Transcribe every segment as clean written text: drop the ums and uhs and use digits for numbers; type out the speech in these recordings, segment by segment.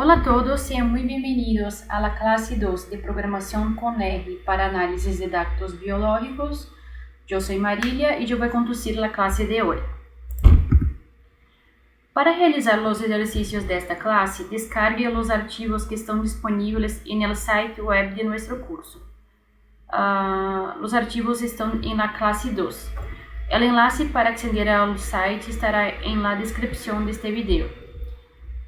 Hola a todos, sean muy bienvenidos a la clase 2 de Programación con R para análisis de datos biológicos. Yo soy Marília y yo voy a conducir la clase de hoy. Para realizar los ejercicios de esta clase, descargue los archivos que están disponibles en el site web de nuestro curso. Los archivos están en la clase 2. El enlace para acceder al site estará en la descripción de este video.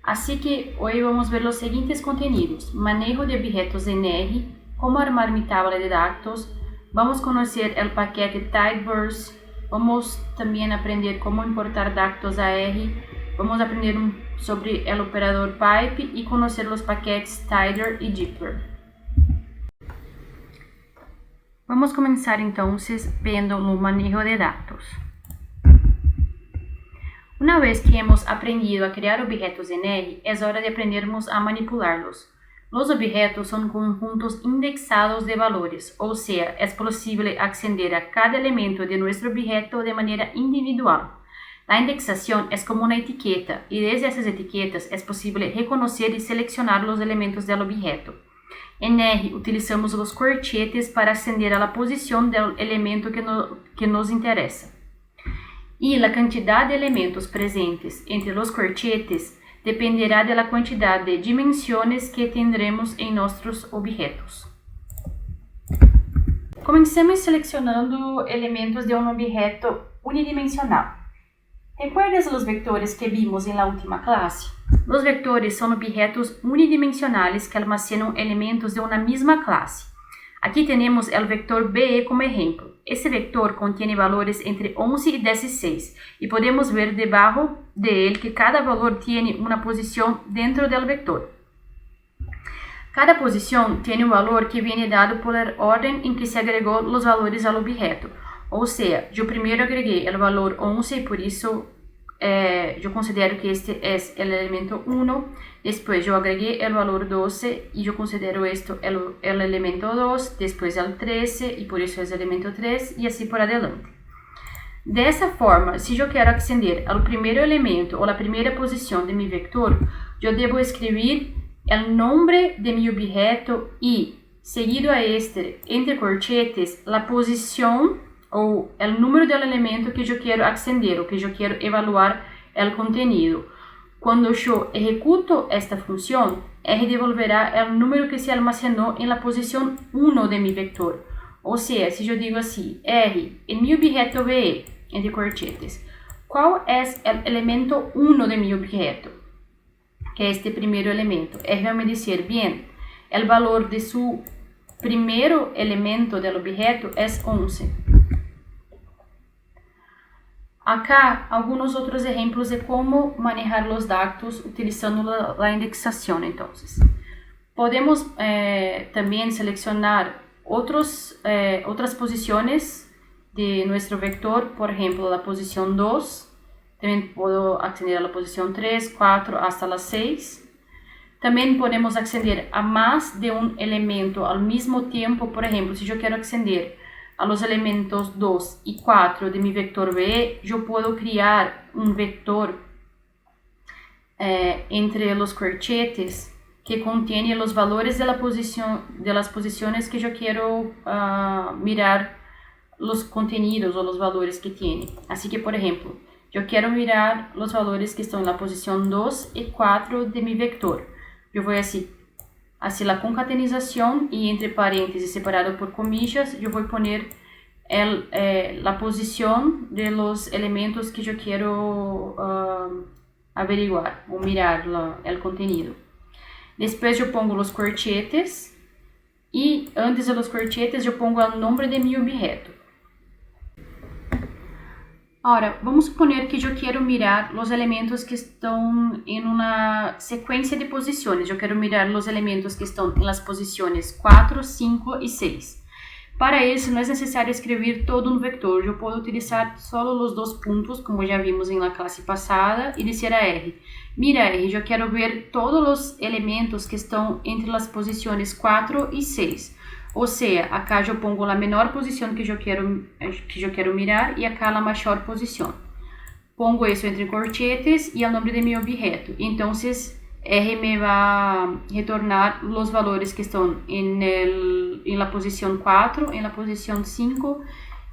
Así que hoy vamos a ver los siguientes contenidos: manejo de objetos en R, cómo armar mi tabla de datos, vamos a conocer el paquete Tidyverse, vamos también a aprender cómo importar datos a R, vamos a aprender sobre el operador pipe y conocer los paquetes Tidyr y Dplyr. Vamos a comenzar entonces viendo el manejo de datos. Una vez que hemos aprendido a crear objetos en R, es hora de aprendermos a manipularlos. Los objetos son conjuntos indexados de valores, o sea, es posible acceder a cada elemento de nuestro objeto de manera individual. La indexación es como una etiqueta, y desde esas etiquetas es posible reconocer y seleccionar los elementos del objeto. En R utilizamos los corchetes para acceder a la posición del elemento que nos interesa. Y la cantidad de elementos presentes entre los corchetes dependerá de la cantidad de dimensiones que tendremos en nuestros objetos. Comencemos seleccionando elementos de un objeto unidimensional. ¿Recuerdas los vectores que vimos en la última clase? Los vectores son objetos unidimensionales que almacenan elementos de una misma clase. Aquí tenemos el vector BE como ejemplo. Ese vector contiene valores entre 11 y 16 y podemos ver debajo de él que cada valor tiene una posición dentro del vector. Cada posición tiene un valor que viene dado por el orden en que se agregó los valores al objeto. O sea, yo primero agregué el valor 11 y por eso yo considero que este es el elemento 1. Después yo agregué el valor 12 y yo considero esto el elemento 2. Después el 13 y por eso es el elemento 3 y así por adelante. De esa forma, si yo quiero acceder al primer elemento o la primera posición de mi vector, yo debo escribir el nombre de mi objeto y, seguido a este, entre corchetes, la posición ou o número do elemento que eu quero acceder, ou que eu quero evaluar o contenido. Quando eu executo esta função, R devolverá o número que se almacenou na posição 1 de meu vector. Ou seja, se eu digo assim, R, em meu objeto BE, entre corchetes, qual é o elemento 1 de meu objeto? Que é este primeiro elemento. R vai me dizer, bem, o valor de seu primeiro elemento do objeto é 11. Acá, algunos otros ejemplos de cómo manejar los datos utilizando la indexación. Entonces, podemos también seleccionar otras posiciones de nuestro vector, por ejemplo, la posición 2. También puedo acceder a la posición 3, 4, hasta la 6. También podemos acceder a más de un elemento al mismo tiempo. Por ejemplo, si yo quiero acceder a los elementos 2 y 4 de mi vector BE, yo puedo crear un vector entre los corchetes que contiene los valores de las posiciones que yo quiero mirar los contenidos o los valores que tiene. Así que, por ejemplo, yo quiero mirar los valores que están en la posición 2 y 4 de mi vector. Yo voy así la concatenación y entre paréntesis separado por comillas, yo voy a poner la posición de los elementos que yo quiero averiguar o mirar el contenido. Después yo pongo los corchetes y antes de los corchetes yo pongo el nombre de mi objeto. Ahora, vamos suponer que eu quero mirar os elementos que estão em uma sequência de posições. Eu quero mirar os elementos que estão nas posições 4, 5 e 6. Para isso, não é necessário escrever todo um vector. Eu posso utilizar só os dois pontos, como já vimos na classe passada, e dizer a R. Mira, R, eu quero ver todos os elementos que estão entre as posições 4 e 6. Ou seja, acá eu pongo a menor posição que eu quero mirar e acá a maior posição. Pongo isso entre corchetes e o nome de meu objeto. Então, R me va a retornar los valores que están en la posición 4, en la posición 5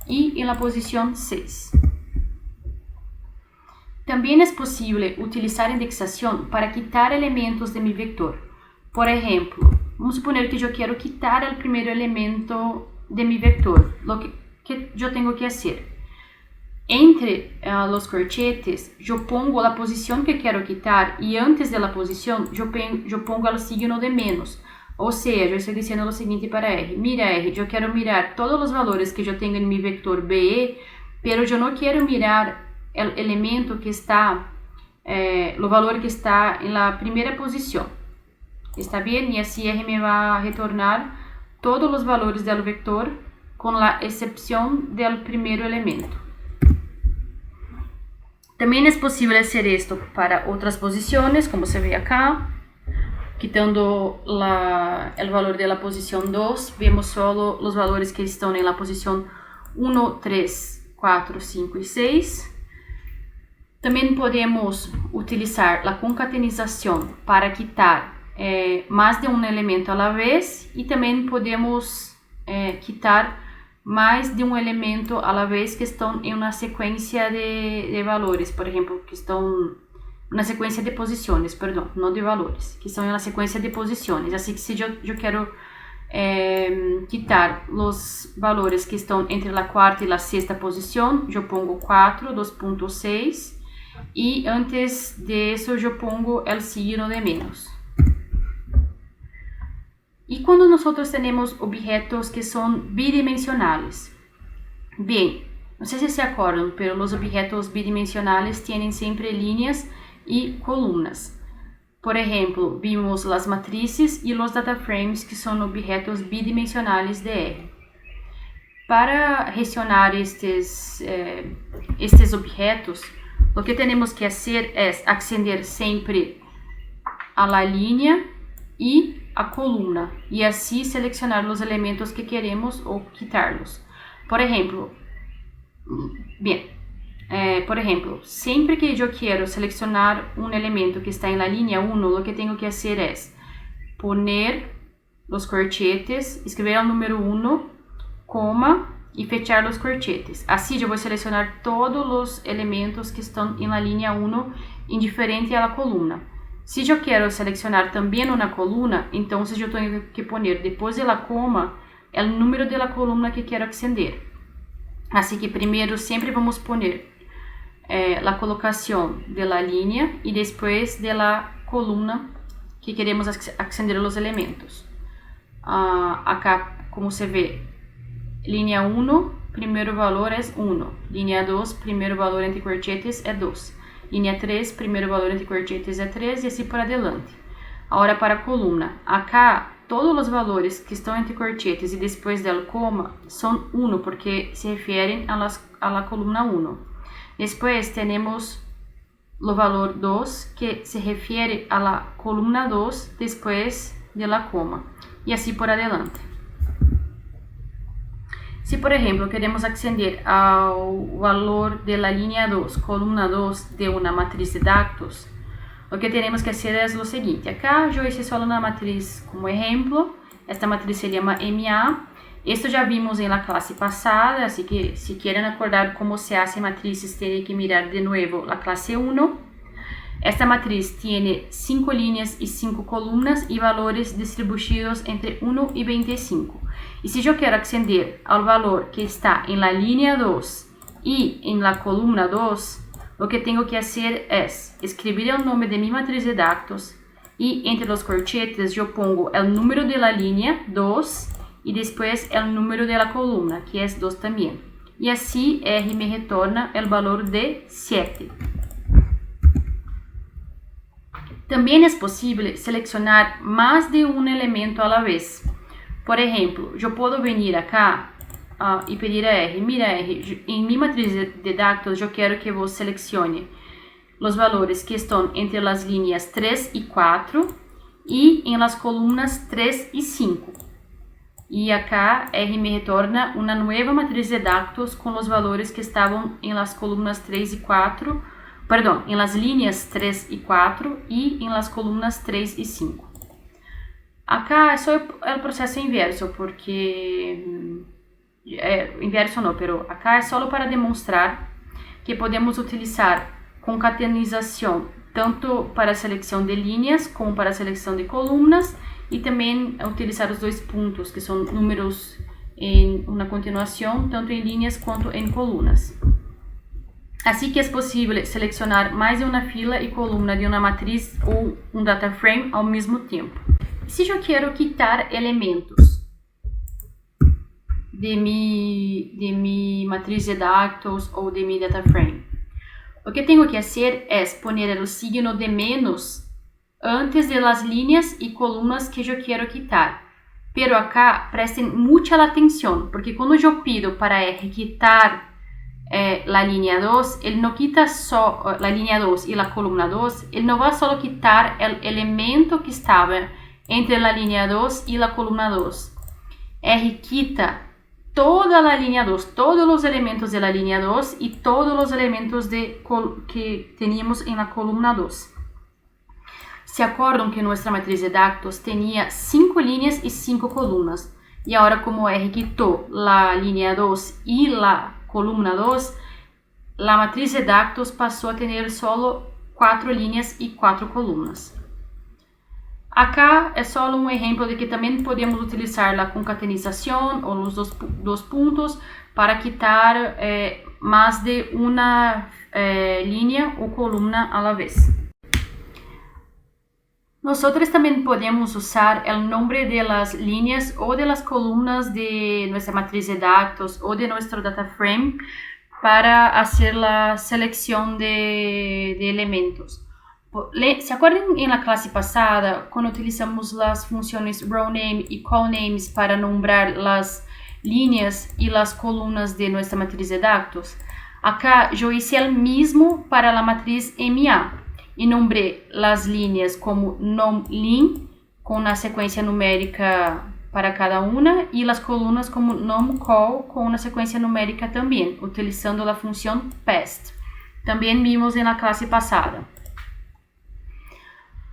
y en la posición 6. También es posible utilizar indexación para quitar elementos de mi vector. Por ejemplo, vamos suponer que yo quiero quitar el primer elemento de mi vector. Lo que yo tengo que hacer. Entre los corchetes, yo pongo la posición que quiero quitar y antes de la posición yo pongo el signo de menos. O sea, yo estoy diciendo lo siguiente para R. Mira R, yo quiero mirar todos los valores que yo tengo en mi vector BE, pero yo no quiero mirar el elemento que está, el valor que está en la primera posición. ¿Está bien? Y así R me va a retornar todos los valores del vector con la excepción del primer elemento. También es posible hacer esto para otras posiciones, como se ve acá. Quitando el valor de la posición 2, vemos solo los valores que están en la posición 1, 3, 4, 5 y 6. También podemos utilizar la concatenación para quitar más de un elemento a la vez y también podemos quitar más de un elemento a la vez que están en una secuencia de valores, por ejemplo, que están una secuencia de posiciones, perdón, no de valores, que están en una secuencia de posiciones. Así que si yo quiero quitar los valores que están entre la cuarta y la sexta posición, yo pongo 4, 2.6 y antes de eso yo pongo el signo de menos. Y cuando nosotros tenemos objetos que son bidimensionales, bien, no sé si se acuerdan, pero los objetos bidimensionales tienen siempre líneas y columnas. Por ejemplo, vimos las matrices y los data frames, que son objetos bidimensionales de R. Para gestionar estes objetos, lo que tenemos que hacer es acceder siempre a la línea y a columna y así seleccionar los elementos que queremos o quitarlos. Por ejemplo, siempre que yo quiero seleccionar un elemento que está en la línea 1, lo que tengo que hacer es poner los corchetes, escribir el número 1, coma y fechar los corchetes. Así yo voy a seleccionar todos los elementos que están en la línea 1 indiferente a la columna. Si yo quiero seleccionar también una columna, entonces yo tengo que poner después de la coma el número de la columna que quiero acceder. Así que primero siempre vamos a poner la colocación de la línea y después de la columna que queremos acceder a los elementos. Acá, como se ve, línea 1, primeiro valor es 1. Línea 2, primeiro valor entre corchetes es 2. Línea 3, primeiro valor entre corchetes es 3 y así por adelante. Ahora para columna. Acá todos los valores que están entre corchetes y después del coma son 1 porque se refieren a la columna 1. Después tenemos el valor 2 que se refiere a la columna 2 después de la coma y así por adelante. Si, por ejemplo, queremos acceder al valor de la línea 2, columna 2 de una matriz de datos, lo que tenemos que hacer es lo siguiente. Acá yo hice solo una matriz como ejemplo. Esta matriz se llama MA. Esto ya vimos en la clase pasada, así que si quieren acordar cómo se hace matrices, tienen que mirar de nuevo la clase 1. Esta matriz tiene 5 líneas y 5 columnas y valores distribuidos entre 1 y 25. Y si yo quiero acceder al valor que está en la línea 2 y en la columna 2, lo que tengo que hacer es escribir el nombre de mi matriz de datos y entre los corchetes yo pongo el número de la línea 2 y después el número de la columna, que es 2 también. Y así R me retorna el valor de 7. También es posible seleccionar más de un elemento a la vez. Por ejemplo, yo puedo venir acá y pedir a R, mira R, en mi matriz de datos yo quiero que vos seleccione los valores que están entre las líneas 3 y 4 y en las columnas 3 y 5. Y acá R me retorna una nueva matriz de datos con los valores que estaban en las columnas 3 y 4 Perdão, em las líneas 3 e 4 e em las colunas 3 e 5. Acá é só o processo inverso, porque... inverso não, pero acá é só para demonstrar que podemos utilizar concatenização tanto para a seleção de linhas como para a seleção de colunas e também utilizar os dois pontos, que são números em uma continuação, tanto em linhas quanto em colunas. Assim que é possível selecionar mais de uma fila e coluna de uma matriz ou um data frame ao mesmo tempo. Se eu quero quitar elementos de mi matriz de dados ou de mi data frame, o que tenho que fazer é poner o signo de menos antes de las líneas e colunas que eu quero quitar. Pero acá prestem mucha atenção, porque quando eu pido para R quitar la línea 2, ele não quita só la línea 2 e la columna 2, ele não vai só quitar o elemento que estava entre la línea 2 e la columna 2. R quita toda a linha 2, todos os elementos da linha 2 e todos os elementos que teníamos na coluna 2. Se acordam que nossa matriz de dados tinha 5 linhas e 5 colunas. E agora, como R quitou a linha 2 e a coluna 2, a matriz de dados passou a ter só 4 linhas e 4 colunas. Acá é só um exemplo de que também podemos utilizar a concatenização ou os dois pontos para quitar mais de uma linha ou coluna a la vez. Nós também podemos usar o nome de las líneas ou de las colunas de nossa matriz de dados ou de nosso data frame para fazer a seleção de elementos. ¿Se acuerdan en la clase pasada cuando utilizamos las funciones rowName y callNames para nombrar las líneas y las columnas de nuestra matriz de datos? Acá yo hice el mismo para la matriz MA y nombré las líneas como nomLin con una secuencia numérica para cada una y las columnas como nomCall con una secuencia numérica también, utilizando la función PAST. También vimos en la clase pasada.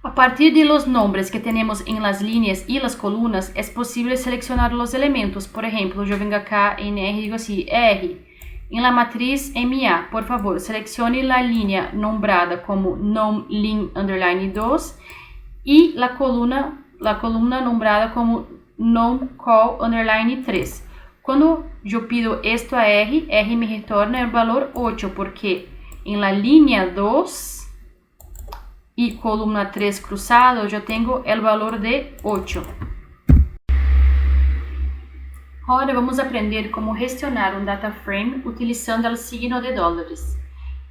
A partir de los nombres que tenemos en las líneas y las columnas, es posible seleccionar los elementos. Por ejemplo, yo vengo acá en R y digo así, R, en la matriz MA, por favor, seleccione la línea nombrada como nomLin_2 y la columna nombrada como nomCall_3. Cuando yo pido esto a R, R me retorna el valor 8, porque en la línea 2 e coluna 3 cruzado, eu tenho o valor de 8. Agora vamos aprender como gestionar um data frame utilizando o signo de dólares.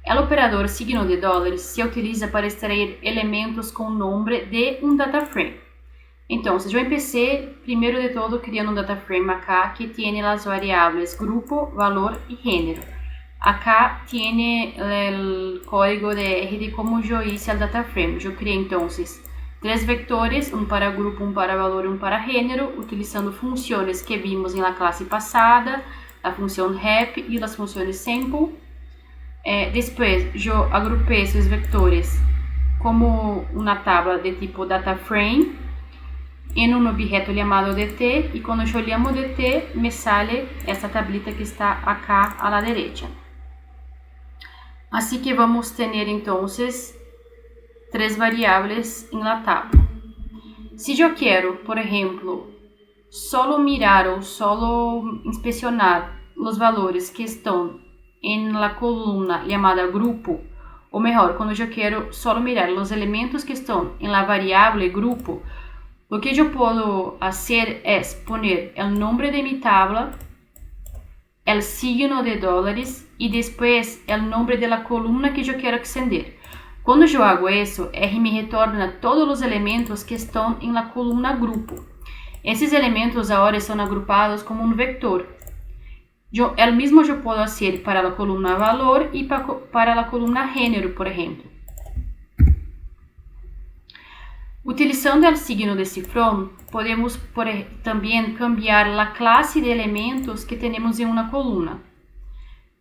O operador signo de dólares se utiliza para extrair elementos com o nome de um data frame. Então, eu empecé primeiro de todo criando um data frame acá que tem as variáveis grupo, valor e gênero. Acá tiene el código de R de cómo yo hice el data frame. Yo creé entonces 3 vectores, un para grupo, un para valor y un para género, utilizando funciones que vimos en la clase pasada, la función rep y las funciones sample. Después yo agrupé esos vectores como una tabla de tipo data frame en un objeto llamado dt, y cuando yo llamo dt me sale esta tablita que está acá a la derecha. Assim que vamos ter, então, 3 variáveis em la tabla. Se eu quero, por exemplo, solo mirar ou solo inspecionar os valores que estão em la coluna chamada grupo, ou melhor, quando eu quero solo mirar os elementos que estão em la variável grupo, o que eu posso fazer é poner o nome de minha tabla, o signo de dólares e depois o nome da coluna que eu quero extender. Quando eu hago isso, R me retorna todos os elementos que estão em la coluna grupo. Esses elementos agora são agrupados como um vector. O mesmo eu posso fazer para a coluna valor e para a coluna gênero, por exemplo. Utilizando o signo de cifrão, podemos também cambiar a classe de elementos que temos em uma coluna.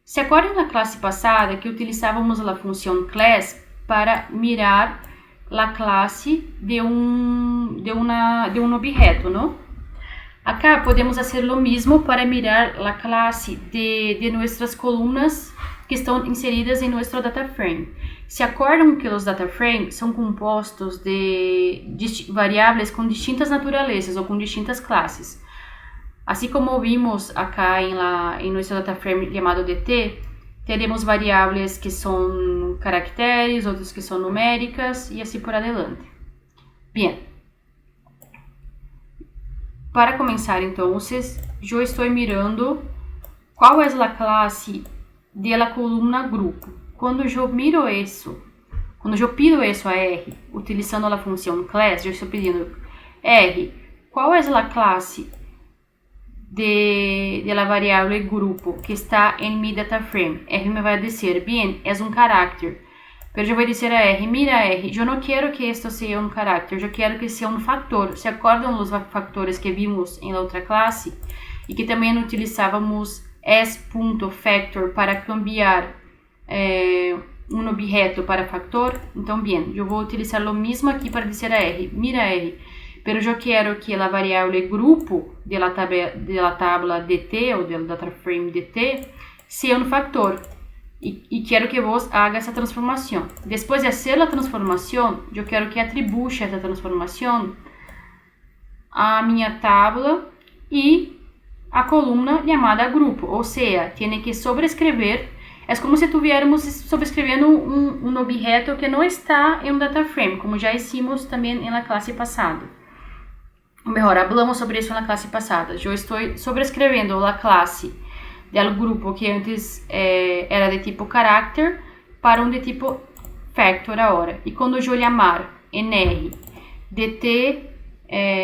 ¿Se acuerdan na classe passada que utilizávamos a função class para mirar a classe de um objeto, não? Acá podemos fazer o mesmo para mirar a classe de nossas colunas que estão inseridas em nosso data frame. Se acordam que os data frames são compostos de variáveis com distintas naturezas ou com distintas classes. Assim como vimos acá em nosso data frame chamado DT, teremos variáveis que são caracteres, outras que são numéricas e assim por adelante. Bem, para começar então, eu estou mirando qual é a classe da coluna grupo. Quando eu miro isso, quando eu pido isso a R, utilizando a função class, eu estou pedindo R, qual é a classe de la variable grupo que está em mi data frame. R me vai dizer, bien, é um carácter. Pero eu vou dizer a R, mira R, eu não quero que isto seja um carácter, eu quero que seja um fator. ¿Se acordam os factores que vimos em outra classe? E que também utilizávamos s.factor para cambiar um objeto para factor? Então, bien, eu vou utilizar o mesmo aqui para dizer a R, mira R, pero eu quero que a variável grupo de la tabla DT ou do data frame DT seja um factor. E quero que vos haga essa transformação. Depois de fazer a transformação, eu quero que atribua essa transformação a minha tabla e a coluna chamada grupo. Ou seja, tem que sobrescrever. É como se estivéssemos sobrescrevendo um objeto que não está em um data frame, como já hicimos também na classe passada. Ou melhor, falamos sobre isso na classe passada. Eu estou sobrescrevendo a classe do grupo que antes era de tipo character para um de tipo factor agora. E quando eu chamar em R dt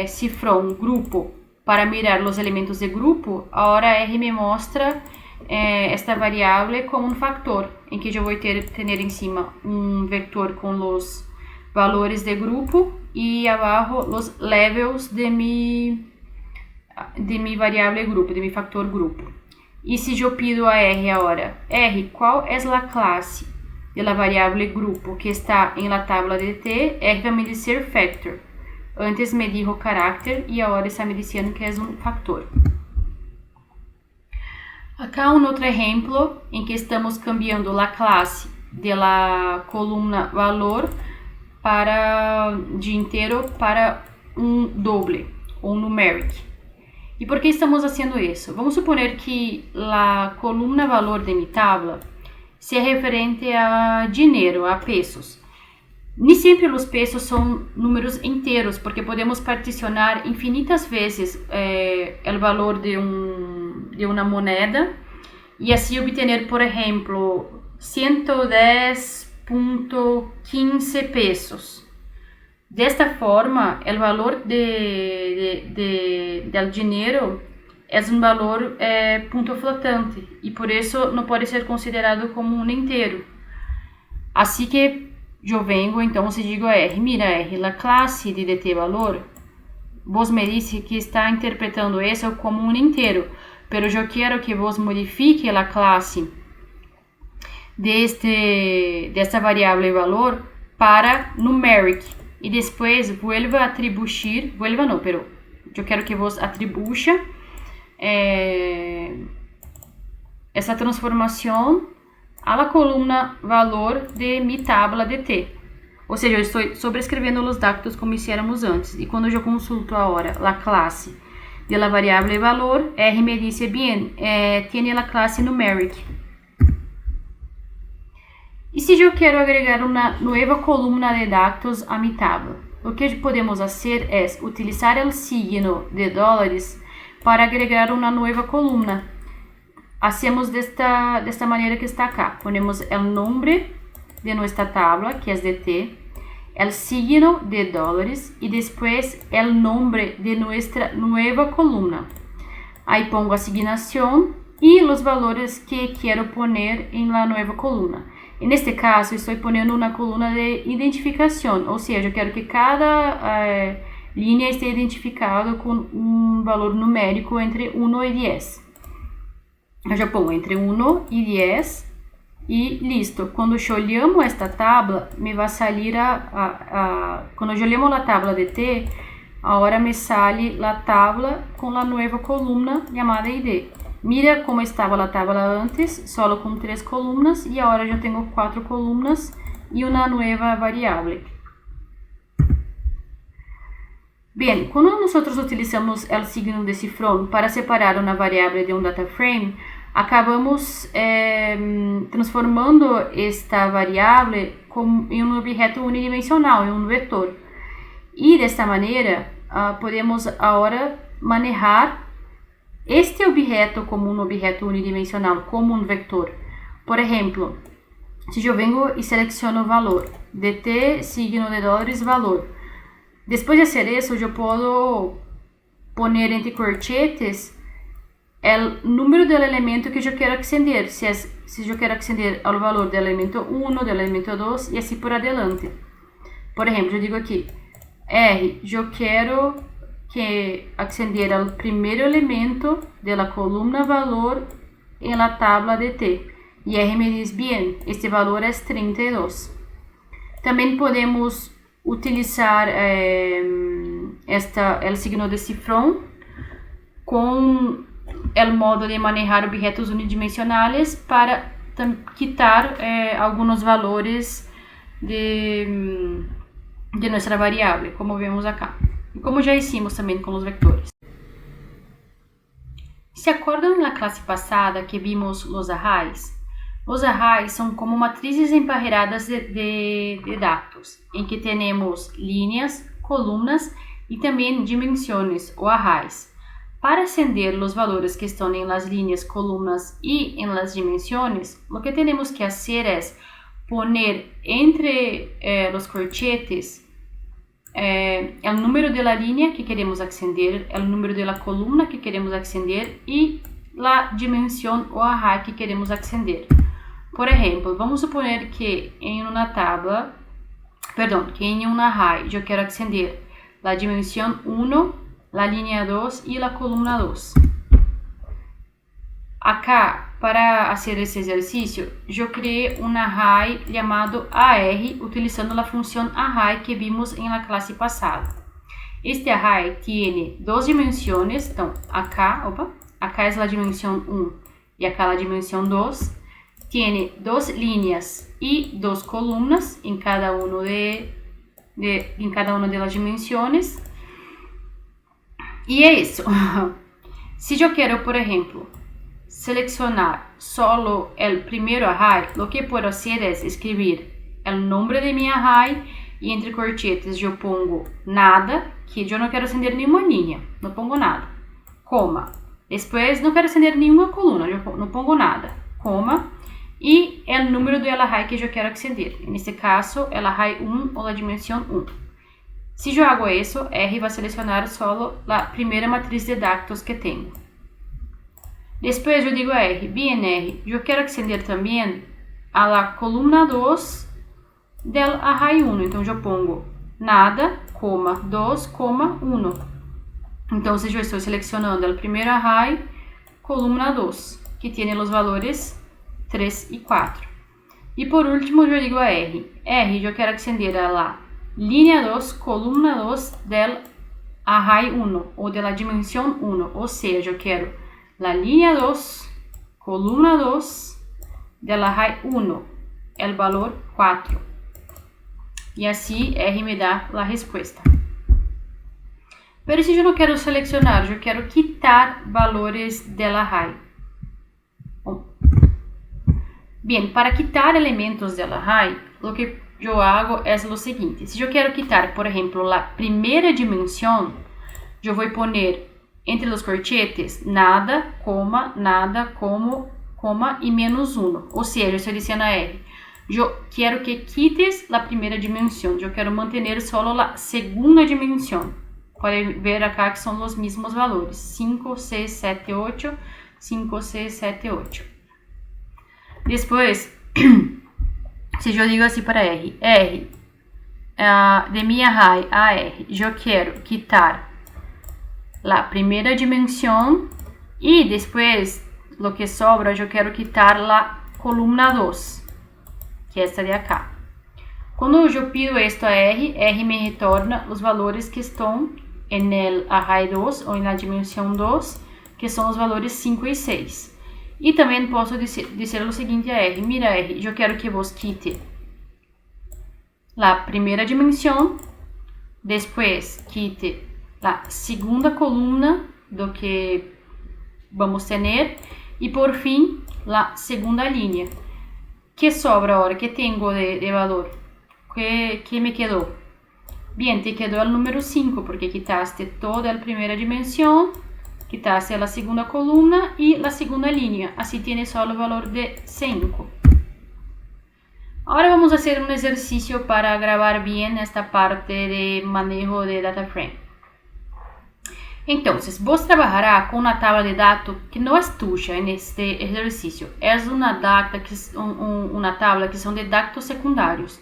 cifrão grupo para mirar os elementos de grupo, agora R me mostra esta variável como um factor, em que eu vou ter em cima um vetor com os valores de grupo e abaixo os levels de mi variável grupo, de mi factor grupo. E se eu pido a R agora, R, qual é a classe da variável grupo que está em la tabla DT, R vai me dizer factor. Antes me dijo carácter e agora está me dizendo que é um factor. Acá um outro exemplo em que estamos cambiando a classe da coluna valor de inteiro para um doble ou numeric. E por que estamos fazendo isso? Vamos suponer que a coluna valor de mi tabla seja referente a dinheiro, a pesos. Nem sempre os pesos são números inteiros, porque podemos particionar infinitas vezes o valor de uma moneda e assim obter, por exemplo, 110.15 pesos. Desta forma, o valor del dinheiro é um valor punto flotante e por isso não pode ser considerado como um inteiro. Assim que eu venho, então, se digo a R, mira R, a classe de dt valor, vos me disse que está interpretando isso como um inteiro, pero eu quero que vos modifique a classe desta variável valor para numeric. E depois vuelva a atribuir, pero eu quero que vos atribua essa transformação à coluna valor de mi tabla dt. Ou seja, eu estou sobrescrevendo os dados como hiciéramos antes. E quando eu consulto agora a classe de la variável valor, R me dice, bien, tiene la classe numeric. E se eu quero agregar uma nova coluna de dados a mi tabla? O que podemos fazer é utilizar o signo de dólares para agregar uma nova coluna. Hacemos desta maneira que está acá. Ponemos o nome de nossa tabla, que é DT, o signo de dólares e depois o nome de nossa nova coluna. Aí pongo a asignação e os valores que quero poner em la nova coluna. E neste caso, estou ponendo uma coluna de identificação, ou seja, eu quero que cada linha esteja identificada com um valor numérico entre 1 e 10. eu já pongo entre 1 y 10 y listo. Cuando yo llamo esta tabla, me va a salir cuando yo llamo la tabla de T, ahora me sale la tabla con la nueva columna llamada ID. Mira como estaba la tabla antes, solo con 3 columnas, y ahora yo tengo 4 columnas y una nueva variable. Bien, cuando nosotros utilizamos el signo de cifrón para separar una variable de un data frame, acabamos transformando esta variable em um objeto unidimensional, em um vetor. E desta maneira, podemos agora manejar este objeto como um objeto unidimensional, como um vector. Por exemplo, se eu venho e seleciono o valor, dt signo de dólares valor. Depois de fazer isso, eu posso poner entre corchetes o número do elemento que eu quero acender, se eu quero acender ao valor do elemento 1, do elemento 2 e assim por adiante. Por exemplo, eu digo aqui, R, eu quero que acender ao primeiro elemento da coluna valor em la tabla de T. E R me diz, bem, este valor é 32. Também podemos utilizar o signo de cifrão com o modo de manejar objetos unidimensionais para quitar alguns valores de nossa variável, como vemos acá. E como já hicimos também com os vetores. ¿Se acuerdan na classe passada que vimos os arrays? Os arrays são como matrizes emparreiradas de dados, em que temos linhas, colunas e também dimensões ou arrays. Para acender os valores que estão em las líneas, colunas e em las dimensões, o que temos que fazer é poner entre os corchetes o número de la línea que queremos acender, o número de la columna que queremos acender e a dimensão ou array que queremos acender. Por exemplo, vamos suponer que em um array eu quero acender a dimensão 1, a linha 2 e a coluna 2. Acá, para fazer esse exercício, eu criei um array chamado AR, utilizando a função array que vimos em la classe passada. Este array tem 2 dimensões, então acá é a dimensão 1 e acá a dimensão 2. Tem 2 linhas e 2 colunas em cada uma das dimensões. E é isso. Se eu quero, por exemplo, selecionar solo o primeiro array, o que posso fazer é escrever o nome de meu array e entre corchetes eu pongo nada, que eu não quero acender nenhuma linha, não pongo nada, coma. Depois não quero acender nenhuma coluna, eu não pongo nada, coma. E o número do array que eu quero acender. Nesse caso, o array 1 ou a dimensão 1. Se eu hago isso, R vai selecionar só a primeira matriz de dados que tenho. Depois eu digo a R, bem R, eu quero acender também a coluna 2 do array 1. Então, eu pongo nada, 2, 1. Então, se eu estou selecionando o primeiro array, coluna 2, que tem os valores 3 e 4. E por último, eu digo a R, eu quero acender a linha 2, coluna 2 do array 1, ou da dimensão 1, ou seja, eu quero a linha 2, coluna 2 do array 1, o valor 4. E assim, R me dá a resposta. Mas se eu não quero selecionar, eu quero quitar valores do array. Bem, para quitar elementos do array, o que eu hago é o seguinte: se eu quero quitar, por exemplo, a primeira dimensão, eu vou poner entre os corchetes nada, coma, e menos 1. Ou seja, estou dizendo a R, eu quero que quites a primeira dimensão, eu quero manter só a segunda dimensão. Podem ver acá que são os mesmos valores: 5, 6, 7, 8, 5, 6, 7, 8. Depois, se eu digo assim para R, de minha array AR, eu quero quitar a primeira dimensão e depois lo que sobra, eu quero quitar a coluna 2, que é esta de acá. Quando eu pido isto a R, R me retorna os valores que estão no array 2 ou na dimensão 2, que são os valores 5 e 6. E também posso dizer o seguinte a R: mira R, eu quero que você quite a primeira dimensão, depois quite a segunda coluna do que vamos ter e por fim a segunda linha. Que sobra agora? Que tenho de valor? Que me quedou? Bien, te quedou o número 5, porque quitaste toda a primeira dimensão, quitaste a segunda coluna e a segunda linha. Assim tienes só o valor de 5. Agora vamos fazer um exercício para gravar bem esta parte de manejo de data frame. Então, vos trabalhará com uma tabla de dados que não é tuya neste exercício. É uma tabla que são de dados secundários.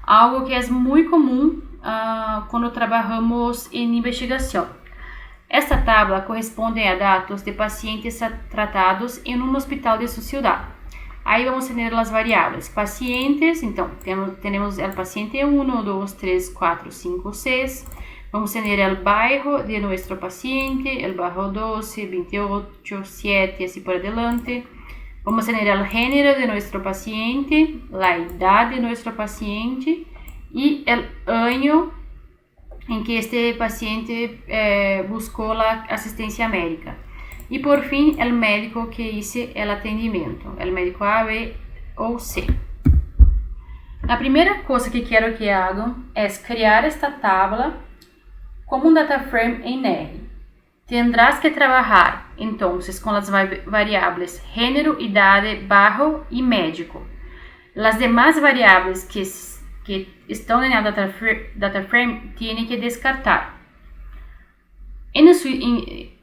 Algo que é muito comum quando trabalhamos em investigação. Esta tabla corresponde a dados de pacientes tratados em um hospital de sua cidade. Aí vamos ter as variáveis pacientes, então temos o paciente 1, 2, 3, 4, 5, 6. Vamos ter o bairro de nosso paciente, o bairro 12, 28, 7 e assim por adelante. Vamos ter o gênero de nosso paciente, a idade de nosso paciente e o ano em que este paciente buscou a assistência médica. E por fim, o médico que hizo o atendimento, o médico A, B ou C. A primeira coisa que quero que hagam é criar esta tabla como um data frame em R. Tendrás que trabalhar, então, com as variáveis gênero, idade, bairro e médico. As demais variáveis que estão na data frame têm que descartar.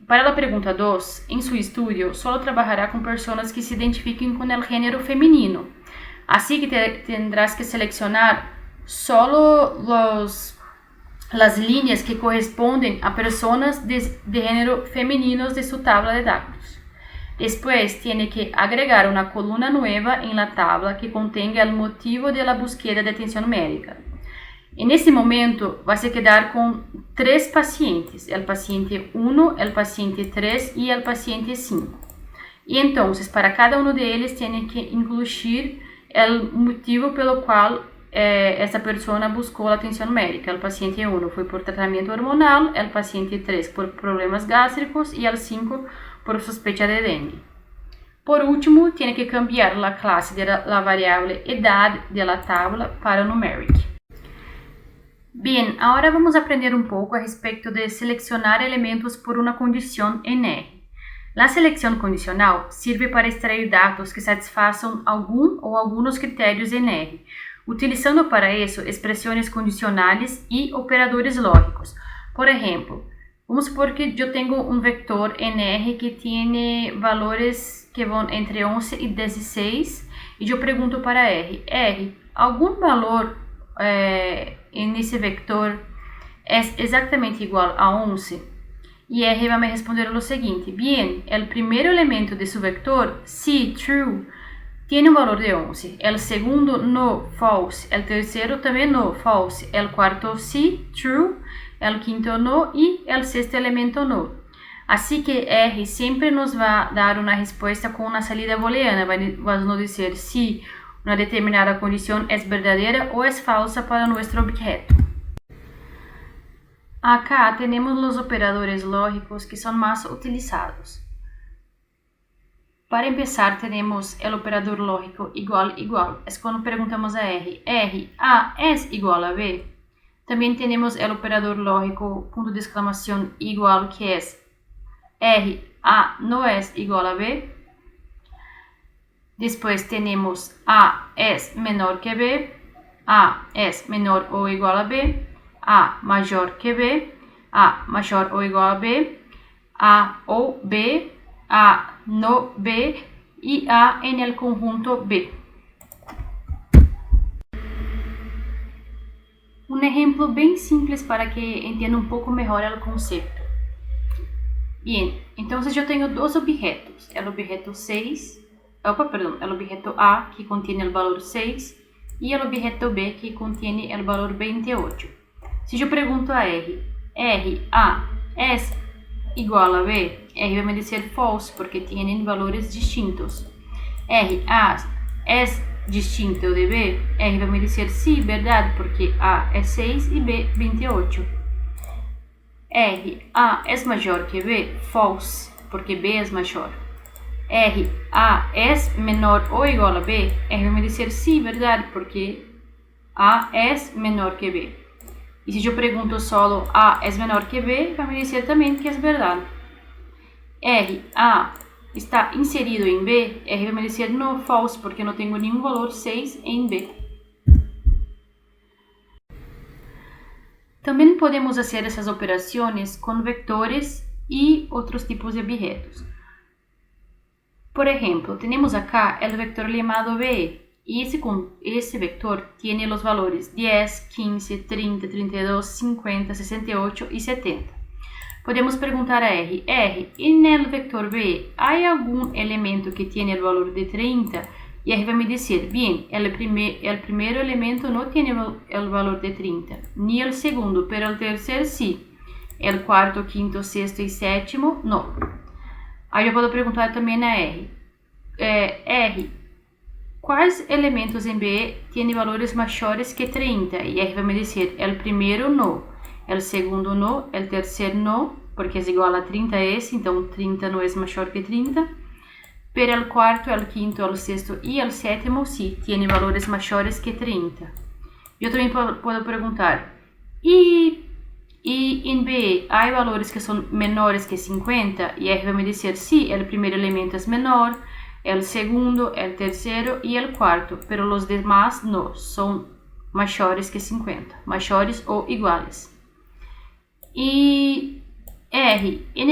Para a pergunta 2, em seu estudo, só trabalhará com pessoas que se identifiquem com o gênero feminino. Assim que tendrás que selecionar só as linhas que correspondem a pessoas de gênero femininos de sua tabla de dados. Depois, tem que agregar uma coluna nova em la tabla que contenha o motivo de la búsqueda de atenção médica. Nesse momento, vai quedar com 3 pacientes, o paciente 1, o paciente 3 e o paciente 5. E então, para cada um deles, tem que incluir o motivo pelo qual essa pessoa buscou a atenção médica. O paciente 1 foi por tratamento hormonal, o paciente 3 por problemas gástricos e o 5 por suspeita de dengue. Por último, tem que cambiar a classe da variável idade da tabla para numeric. Bem, agora vamos aprender um pouco a respeito de selecionar elementos por uma condição em R. A seleção condicional serve para extrair dados que satisfaçam algum ou alguns critérios em R, utilizando para isso expressões condicionais e operadores lógicos. Por exemplo, vamos supor que eu tenho um vector em R que tem valores que vão entre 11 e 16 e eu pergunto para R, algum valor nesse vector é exatamente igual a 11? E R vai me responder o seguinte: bien, o primeiro elemento de seu vector, sí, true, tem um valor de 11. O segundo, no, false. O terceiro também no, false. O quarto, sí, true. O quinto, no. E o sexto elemento, no. Assim que R sempre nos vai dar uma resposta com uma salida booleana. Vai nos dizer se uma determinada condição é verdadeira ou é falsa para nosso objeto. Acá temos os operadores lógicos que são mais utilizados. Para começar, temos o operador lógico igual, igual. É quando perguntamos a R, A é igual a B? Também temos o operador lógico, ponto de exclamação, igual, que é A não é igual a B. Depois temos A é menor que B, A é menor ou igual a B, A maior que B, A maior ou igual a B, A ou B, A no B e A em el conjunto B. Um exemplo bem simples para que entenda um pouco melhor o conceito. Bien, entonces yo tengo dos objetos, el objeto 6, el objeto A que contiene el valor 6 y el objeto B que contiene el valor 28. Si yo pregunto a R, A es igual a B, R vai me dizer false porque tienen valores distintos. A es distinto de B, R vai me dizer sí, verdade, porque A é 6 e B 28. A é maior que B, false, porque B é maior. A é menor ou igual a B, R vai me dizer sim, verdade, porque A é menor que B. E se eu pergunto solo A é menor que B, vai me dizer também que é verdade. A está inserido em B, R vai me dizer no, false, porque não tenho nenhum valor 6 em B. Também podemos fazer essas operações com vetores e outros tipos de objetos. Por exemplo, temos acá o vector chamado BE, e esse vector tem os valores 10, 15, 30, 32, 50, 68 e 70. Podemos perguntar a R, e no vector BE, há algum elemento que tenha o valor de 30? E R vai me dizer, bem, o primeiro elemento não tem o valor de 30, nem o segundo, pero o terceiro sim. O quarto, quinto, sexto e sétimo, não. Aí eu posso perguntar também a R, quais elementos em B têm valores maiores que 30? E R vai me dizer, o primeiro não, o segundo não, o terceiro não, porque é igual a 30 esse, então 30 não é maior que 30. Pero el cuarto, el quinto, el sexto y el séptimo sí tienen valores mayores que 30. Yo también puedo preguntar, ¿y en B hay valores que son menores que 50? Y ahí va a me decir, sí, el primer elemento es menor, el segundo, el tercero y el cuarto, pero los demás no, son mayores que 50, mayores o iguales. Y R, en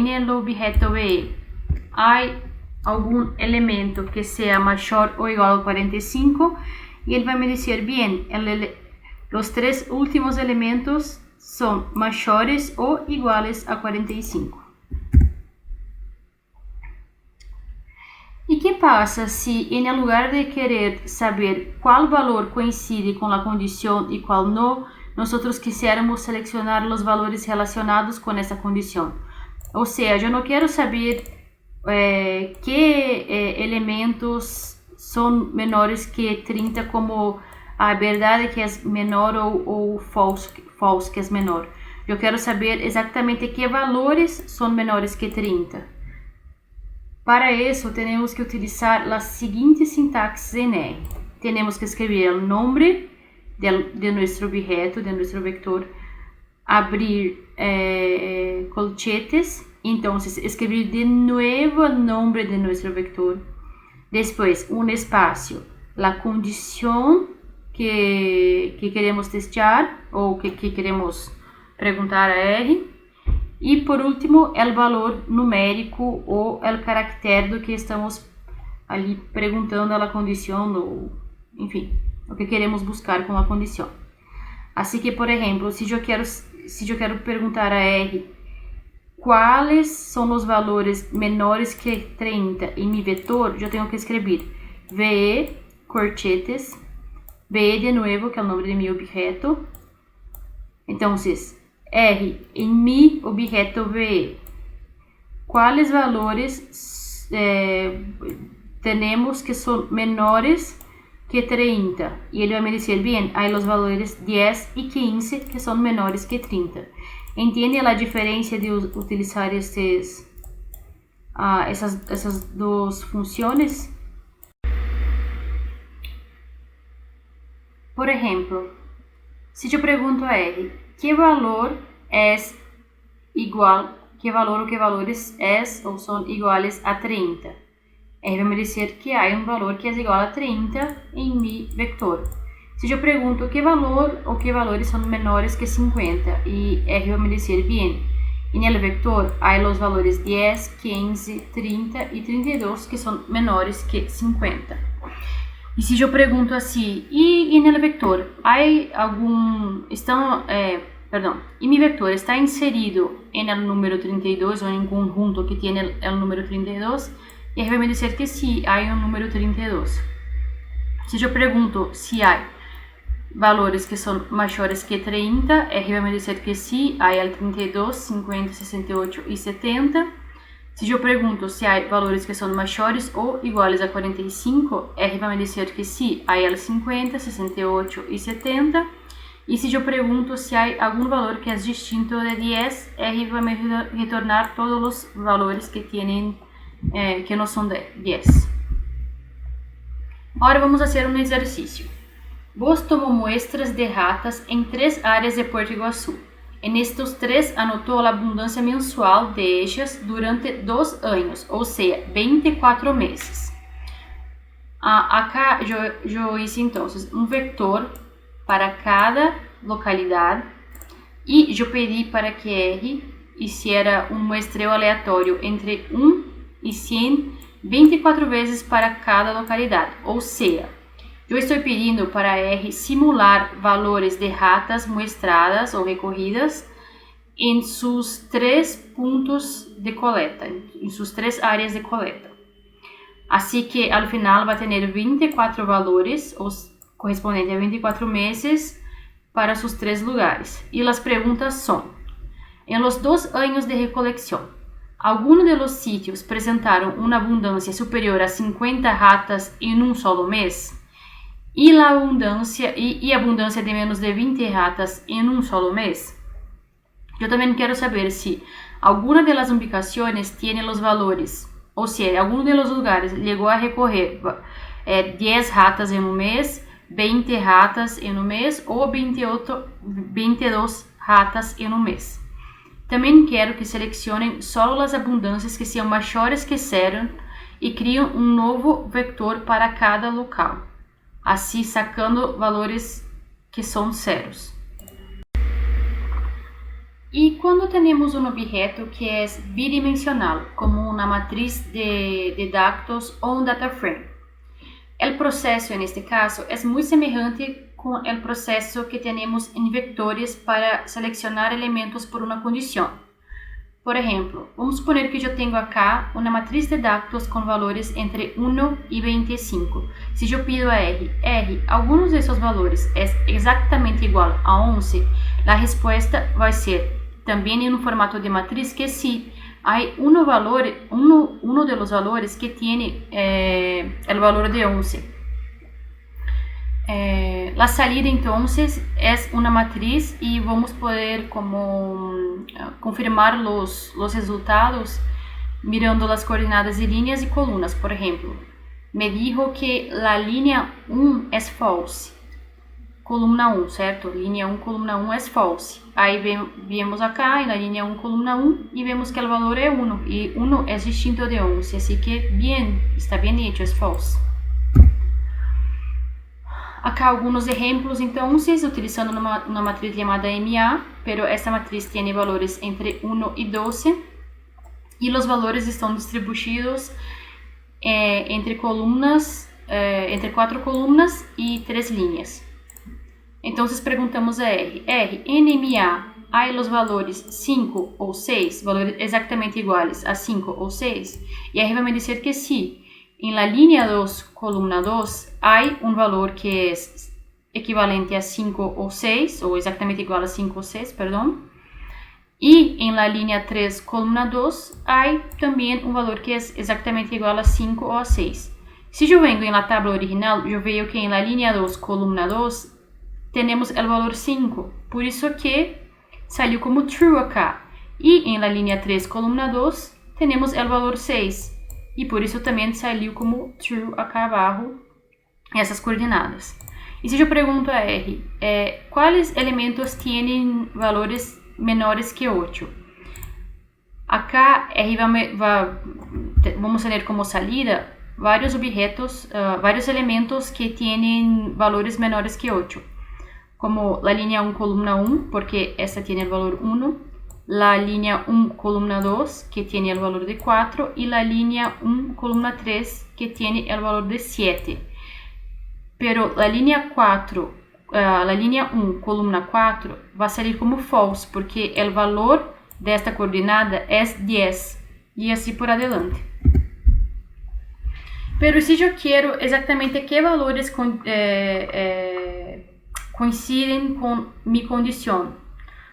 el objeto B, há algum elemento que seja maior ou igual a 45 e ele vai me dizer, bem, os três últimos elementos são maiores ou iguais a 45. E que passa se, em lugar de querer saber qual valor coincide com a condição e qual não, nós quisermos selecionar os valores relacionados com essa condição? Ou seja, eu não quero saber que elementos são menores que 30, como a verdade que é menor ou false que é menor. Eu quero saber exatamente que valores são menores que 30. Para isso, temos que utilizar as seguintes sintaxes em R. Temos que escrever o nome de nosso objeto, de nosso vector, abrir colchetes. Entonces, escribir de nuevo el nombre de nuestro vector. Después, un espacio, la condición que queremos testear o que queremos preguntar a R. Y por último, el valor numérico o el carácter do que estamos ali perguntando a la condición, ou, enfim, o que queremos buscar com a condição. Assim que, por exemplo, se eu quero perguntar a R quais são os valores menores que 30 em meu vetor, eu tenho que escrever VE, corchetes, VE de novo, que é o nome de meu objeto. Então, R em meu objeto VE, quais valores temos que são menores que 30? E ele vai me dizer, bem, há os valores 10 e 15 que são menores que 30. Entende a diferença de utilizar essas duas funções? Por exemplo, se eu pergunto a R que valor é igual, que valor ou que valores é ou são iguais a 30, R vai me dizer que há um valor que é igual a 30 em meu vector. Se eu pergunto que valor ou que valores são menores que 50 e R vai me dizer, bem, no vector há os valores 10, 15, 30 e 32 que são menores que 50. E se eu pergunto assim, e no vector há y mi vector está inserido en el número 32 o en un conjunto que tiene el número 32, R vai me dizer que sí, hay un número 32. Se eu pergunto se há valores que são maiores que 30, R vai me dizer que sim, há el 32, 50, 68 e 70. Se eu pergunto se há valores que são maiores ou iguais a 45, R vai me dizer que sim, há el 50, 68 e 70. E se eu pergunto se há algum valor que é distinto de 10, R vai me retornar todos os valores que têm que não são de 10. Agora vamos fazer um exercício. Vos tomou muestras de ratas em 3 áreas de Puerto Iguaçu. En estos 3 anotou a abundância mensual de ellas durante 2 anos, ou seja, 24 meses. Acá eu hice então um vector para cada localidade e eu pedi para que R hiciera um muestreo aleatório entre 1 e 100 24 vezes para cada localidade, ou seja, eu estou pedindo para R simular valores de ratas muestradas ou recorridas em seus 3 pontos de coleta, em suas 3 áreas de coleta. Assim que, ao final, vai ter 24 valores, correspondentes a 24 meses, para seus 3 lugares. E as perguntas são: em los 2 anos de recolecção, algunos de los sitios presentaron una abundancia superior a 50 ratas en un solo mes y la abundancia de menos de 20 ratas en un solo mes. Yo también quiero saber si alguna de las ubicaciones tiene los valores, o sea, alguno de los lugares llegó a recoger 10 ratas en un mes, 20 ratas en un mes o 22 ratas en un mes. Também quero que selecionem só as abundâncias que sejam maiores que 0 e criem um novo vector para cada local, assim sacando valores que são zeros. E quando temos um objeto que é bidimensional, como uma matriz de dados ou um data frame, o processo, neste caso, é muito semelhante com o processo que temos em vectores para selecionar elementos por uma condição. Por exemplo, vamos suponer que eu tenho acá uma matriz de dados com valores entre 1 e 25. Se eu pido a R, alguns desses valores é exatamente igual a 11, a resposta vai ser também em um formato de matriz que sim, há um dos valores que tem o valor de 11. La salida entonces es una matriz y vamos a poder confirmar los resultados mirando las coordenadas de líneas y columnas. Por ejemplo, me dijo que la línea 1 es false, columna 1, ¿cierto? Línea 1, columna 1 es false. Ahí vemos acá en la línea 1, columna 1 y vemos que el valor es 1 y 1 es distinto de 11, así que está bien hecho, es false. Acá alguns exemplos, então, utilizando uma matriz chamada MA, pero esta matriz tem valores entre 1 e 12, e os valores estão distribuídos entre columnas, entre 4 columnas e 3 linhas. Então, perguntamos a R, em MA, há os valores 5 ou 6, valores exatamente iguais a 5 ou 6? E R vai me dizer que sim. En la línea 2, columna 2, hay un valor que es equivalente a 5 o 6, o exactamente igual a 5 o 6, perdón. Y en la línea 3, columna 2, hay también un valor que es exactamente igual a 5 o a 6. Si yo vengo en la tabla original, yo veo que en la línea 2, columna 2, tenemos el valor 5, por eso que salió como true acá. Y en la línea 3, columna 2, tenemos el valor 6. E por isso também saiu como true acá abaixo essas coordenadas. E se eu pergunto a R, quais elementos têm valores menores que 8? Acá R vamos ter como salida vários objetos, vários elementos que têm valores menores que 8, como a linha 1, coluna 1, porque esta tem o valor 1, la línea 1, columna 2, que tiene el valor de 4, y la línea 1, columna 3, que tiene el valor de 7. Pero la línea 4, a linha 1, coluna 4, vai sair como false, porque o valor desta coordenada é 10, e assim por adelante. Pero se eu quero exatamente que valores coincidem com minha condição,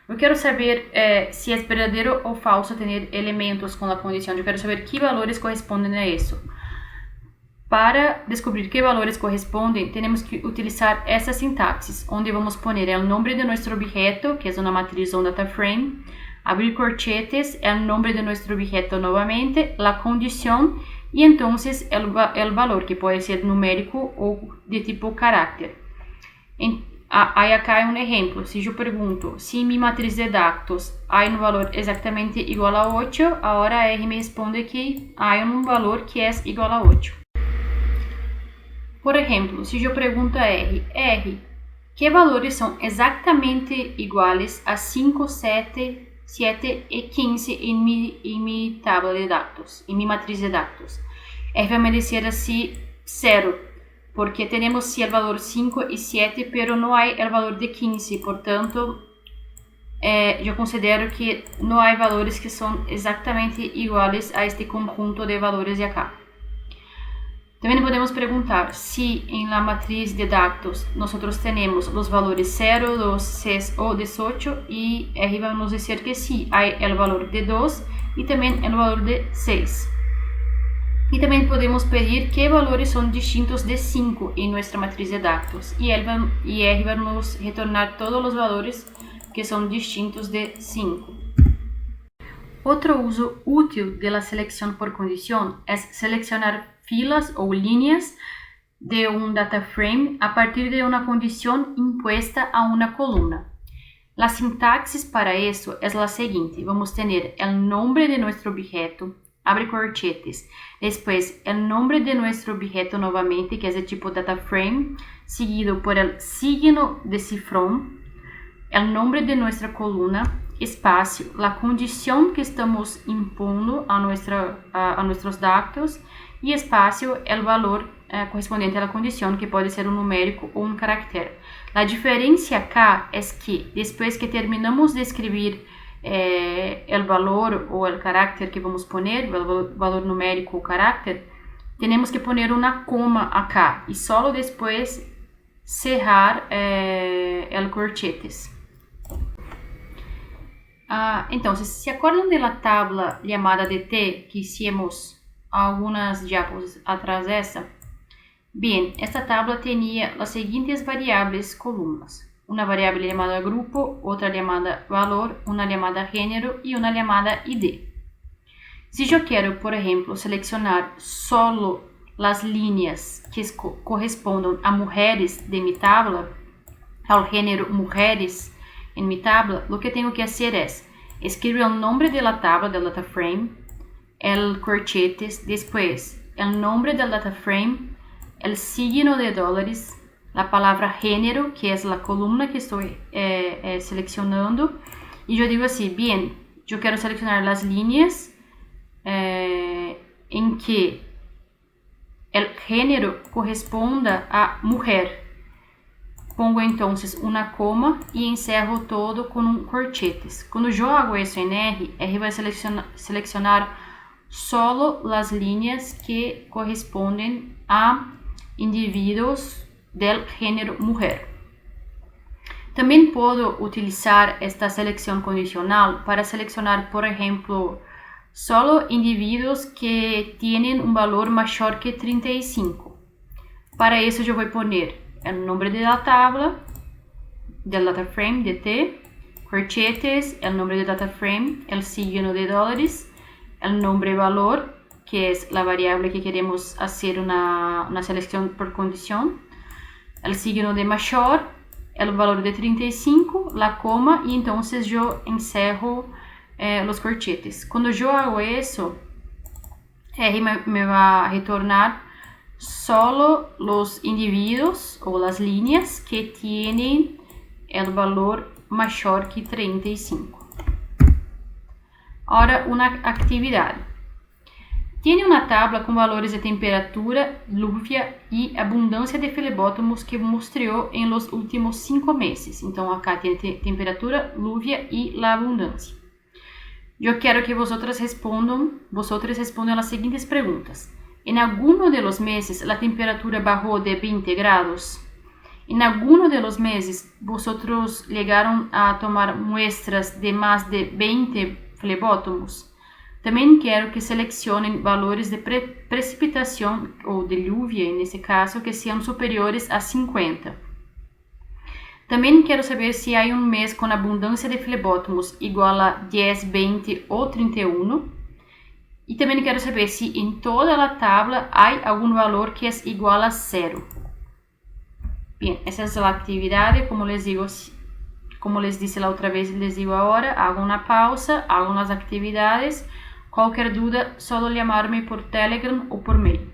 eu quero saber se é verdadeiro ou falso ter elementos com a condição, eu quero saber que valores correspondem a isso. Para descobrir que valores correspondem, temos que utilizar essa sintaxe, onde vamos poner o nome de nosso objeto, que é uma matriz ou um data frame, abrir corchetes, o nome de nosso objeto novamente, a condição e então o valor, que pode ser numérico ou de tipo caráter. Aí acá é um exemplo. Se eu pergunto se minha matriz de dados há um valor exatamente igual a 8, agora R me responde que há um valor que é igual a 8. Por exemplo, se eu pergunto a R, que valores são exatamente iguais a 5, 7 e 15 em minha tabla de dados, em minha matriz de dados? R vai me dizer assim 0, porque temos sim o valor 5 e 7, pero não há o valor de 15, portanto, eu considero que não há valores que são exatamente iguais a este conjunto de valores de acá. Também podemos perguntar se em la matriz de dados nós temos os valores 0, 2, 6 ou 18 e R vai nos dizer que sim, há o valor de 2 e também o valor de 6. E também podemos pedir que valores são distintos de 5 em nossa matriz de dados e R vai nos retornar todos os valores que são distintos de 5. Outro uso útil da seleção por condição é selecionar filas ou linhas de um data frame a partir de uma condição imposta a uma coluna. A sintaxe para isso é a seguinte: vamos ter o nome de nosso objeto, abre corchetes, depois o nome de nosso objeto novamente, que é de tipo data frame, seguido por el signo de cifrão, o nome de nossa coluna, espaço, a condição que estamos impondo a nossos dados e espaço, o valor correspondente à condição, que pode ser um numérico ou um caractere. A diferença acá é que depois que terminamos de escrever o valor ou o carácter que vamos poner, o valor numérico ou carácter, temos que poner uma coma acá e só depois cerrar o corchetes. Então, se acordam da tabla chamada de T que hicimos algumas diapos atrás dessa? Bem, esta tabla tinha as seguintes variáveis colunas: uma variável chamada grupo, outra chamada valor, uma chamada gênero e uma chamada ID. Se eu quero, por exemplo, selecionar solo as linhas que correspondem a mulheres de minha tabla, ao gênero mulheres em minha tabla, o que tenho que fazer é escrever o nome da tabla, do data frame, el corchetes, depois o nome do data frame, el signo de dólares, a palavra gênero, que é a coluna que estou selecionando, e eu digo assim: bem, eu quero selecionar as linhas em que o gênero corresponda a mulher. Pongo então uma coma e encerro todo com um corchetes. Quando eu hago isso em R, R vai selecionar solo as linhas que correspondem a indivíduos do gênero mulher. Também posso utilizar esta seleção condicional para selecionar, por exemplo, solo indivíduos que têm um valor maior que 35. Para isso, eu vou poner o nome da tabla, do data frame de T, corchetes, o nome do data frame, o signo de dólares, o nome valor, que é a variável que queremos fazer uma seleção por condição, o signo de maior, o valor de 35, a coma, e então eu encerro os corchetes. Quando eu hago isso, R me vai retornar solo los indivíduos ou as linhas que têm o valor maior que 35. Agora, uma atividade. Tiene uma tabla com valores de temperatura, lluvia e abundância de flebótomos que mostrou em los últimos 5 meses. Então, acá tem temperatura, lluvia e a abundância. Eu quero que vocês respondam as seguintes perguntas. Em alguno de los meses, a temperatura bajou de 20 grados? Em alguno de los meses, vosotros llegaron a tomar muestras de mais de 20 flebótomos? Também quero que selecionem valores de precipitação ou de lluvia, nesse caso, que sejam superiores a 50. Também quero saber se há um mês com abundância de flebótomos igual a 10, 20 ou 31. E também quero saber se em toda a tabla há algum valor que é igual a 0. Bem, essa é a atividade, como les disse a outra vez, les digo agora, hagam uma pausa, hagam as atividades. Qualquer dúvida, só chamar-me por Telegram ou por mail.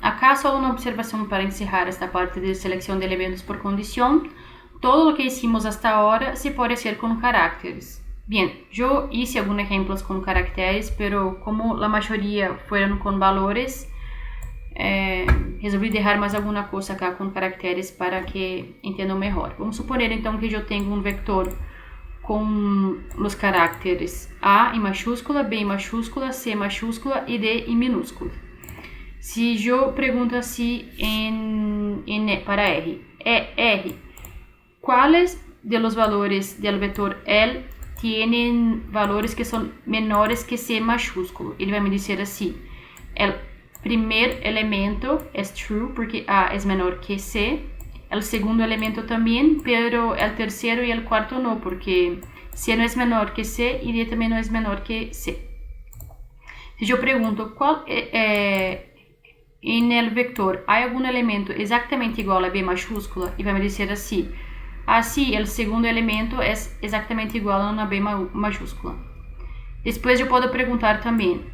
Acá só uma observação para encerrar esta parte de seleção de elementos por condição. Todo o que hicimos hasta agora se pode hacer com caracteres. Bem, eu hice alguns exemplos com caracteres, pero como a maioria foram com valores, resolvi deixar mais alguma coisa acá com caracteres para que entendam melhor. Vamos suponer então que eu tenho um vector com os caracteres A em maiúscula, B em maiúscula, C em maiúscula e D em minúscula. Se eu pergunto assim para R, R, quais de los valores del vector L tienen valores que são menores que C maiúsculo? Ele vai me dizer assim, o primeiro elemento é true porque A é menor que C, o segundo elemento também, pero o terceiro e o quarto não, porque C não é menor que C e D também não é menor que C. Se eu pergunto qual em el vector há algum elemento exatamente igual a B maiúscula, e vai me dizer assim, sim, o segundo elemento é exatamente igual a B maiúscula. Depois eu posso perguntar também,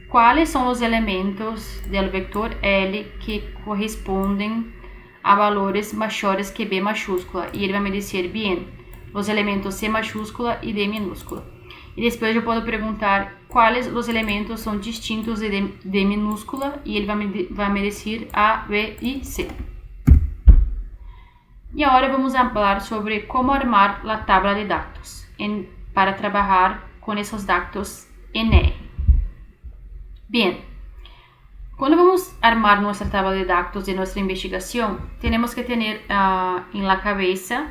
quais são os elementos do vector L que correspondem a valores maiores que B maiúscula, e ele vai me dizer, bem, os elementos C maiúscula e D minúscula. E depois eu posso perguntar quais os elementos são distintos de D minúscula, e ele vai me dizer A, B e C. E agora vamos falar sobre como armar a tabla de dados para trabalhar com esses dados em R. Bem, quando vamos armar nossa tabla de dados de nossa investigação, temos que ter em la cabeza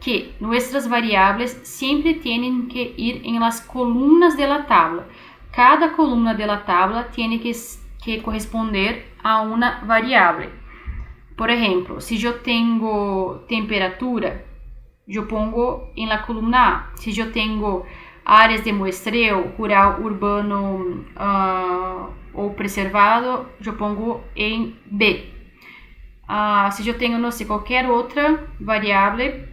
que nossas variáveis sempre têm que ir em las colunas de la tabla. Cada coluna de la tabla tem que corresponder a uma variável. Por exemplo, se eu tenho temperatura, eu pongo em la coluna A. Se eu tenho áreas de muestreo, rural, urbano ou preservado, eu pongo em B. Se eu tenho, não sei, qualquer outra variável,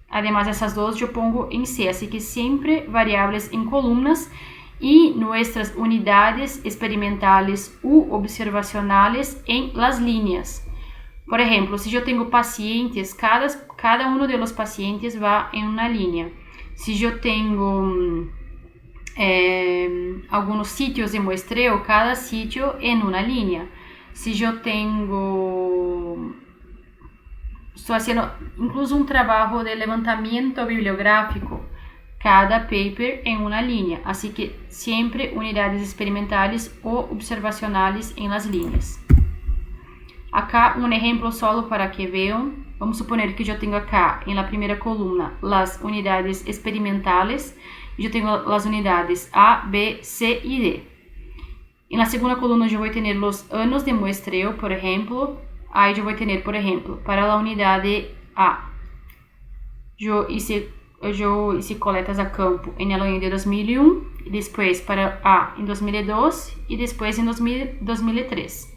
además dessas duas, eu pongo em C. Assim que sempre variáveis em colunas e nossas unidades experimentais ou observacionais em las líneas. Por exemplo, se eu tenho pacientes, cada um dos pacientes vai em uma linha. Se eu tenho alguns sítios de muestreo, cada sítio em uma linha. Se eu tenho, estou fazendo incluso um trabalho de levantamento bibliográfico, cada paper em uma linha. Assim que sempre unidades experimentais ou observacionais em las linhas. Acá um exemplo solo para que vejam. Vamos suponer que eu tenho acá, em la primeira coluna, as unidades experimentais. Eu tenho as unidades A, B, C e D. Em la segunda coluna, eu vou ter os anos de muestreo, por exemplo. Aí eu vou ter, por exemplo, para a unidade A, eu hice coletas a campo em el año de 2001, e depois para A em 2002 e depois em 2003.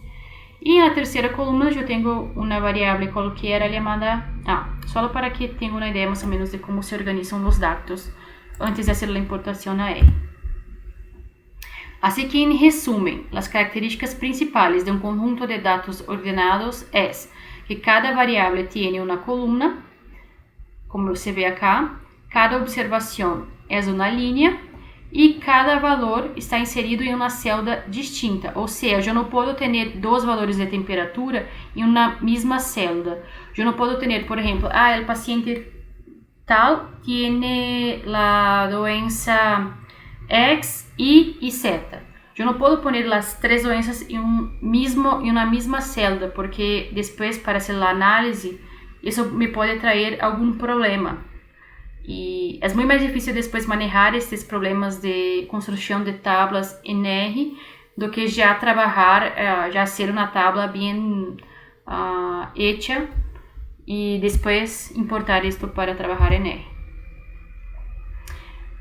E na terceira coluna eu tenho uma variável qualquer chamada A, só para que tenham uma ideia mais ou menos de como se organizam os dados antes de fazer a importação a R. Assim que, em resumo, as características principais de um conjunto de dados ordenados é que cada variável tem uma coluna, como você vê acá, cada observação é uma linha e cada valor está inserido em uma celda distinta, ou seja, eu não posso ter dois valores de temperatura em uma mesma celda. Eu não posso ter, por exemplo, o paciente tal tiene la doença X, Y e Z. Eu não posso pôr as três doenças em uma mesma celda, porque depois, para fazer a análise, isso me pode trazer algum problema. E é muito mais difícil depois manejar esses problemas de construção de tablas em R do que já trabalhar, já ser uma tabla bem hecha e depois importar isto para trabalhar em R.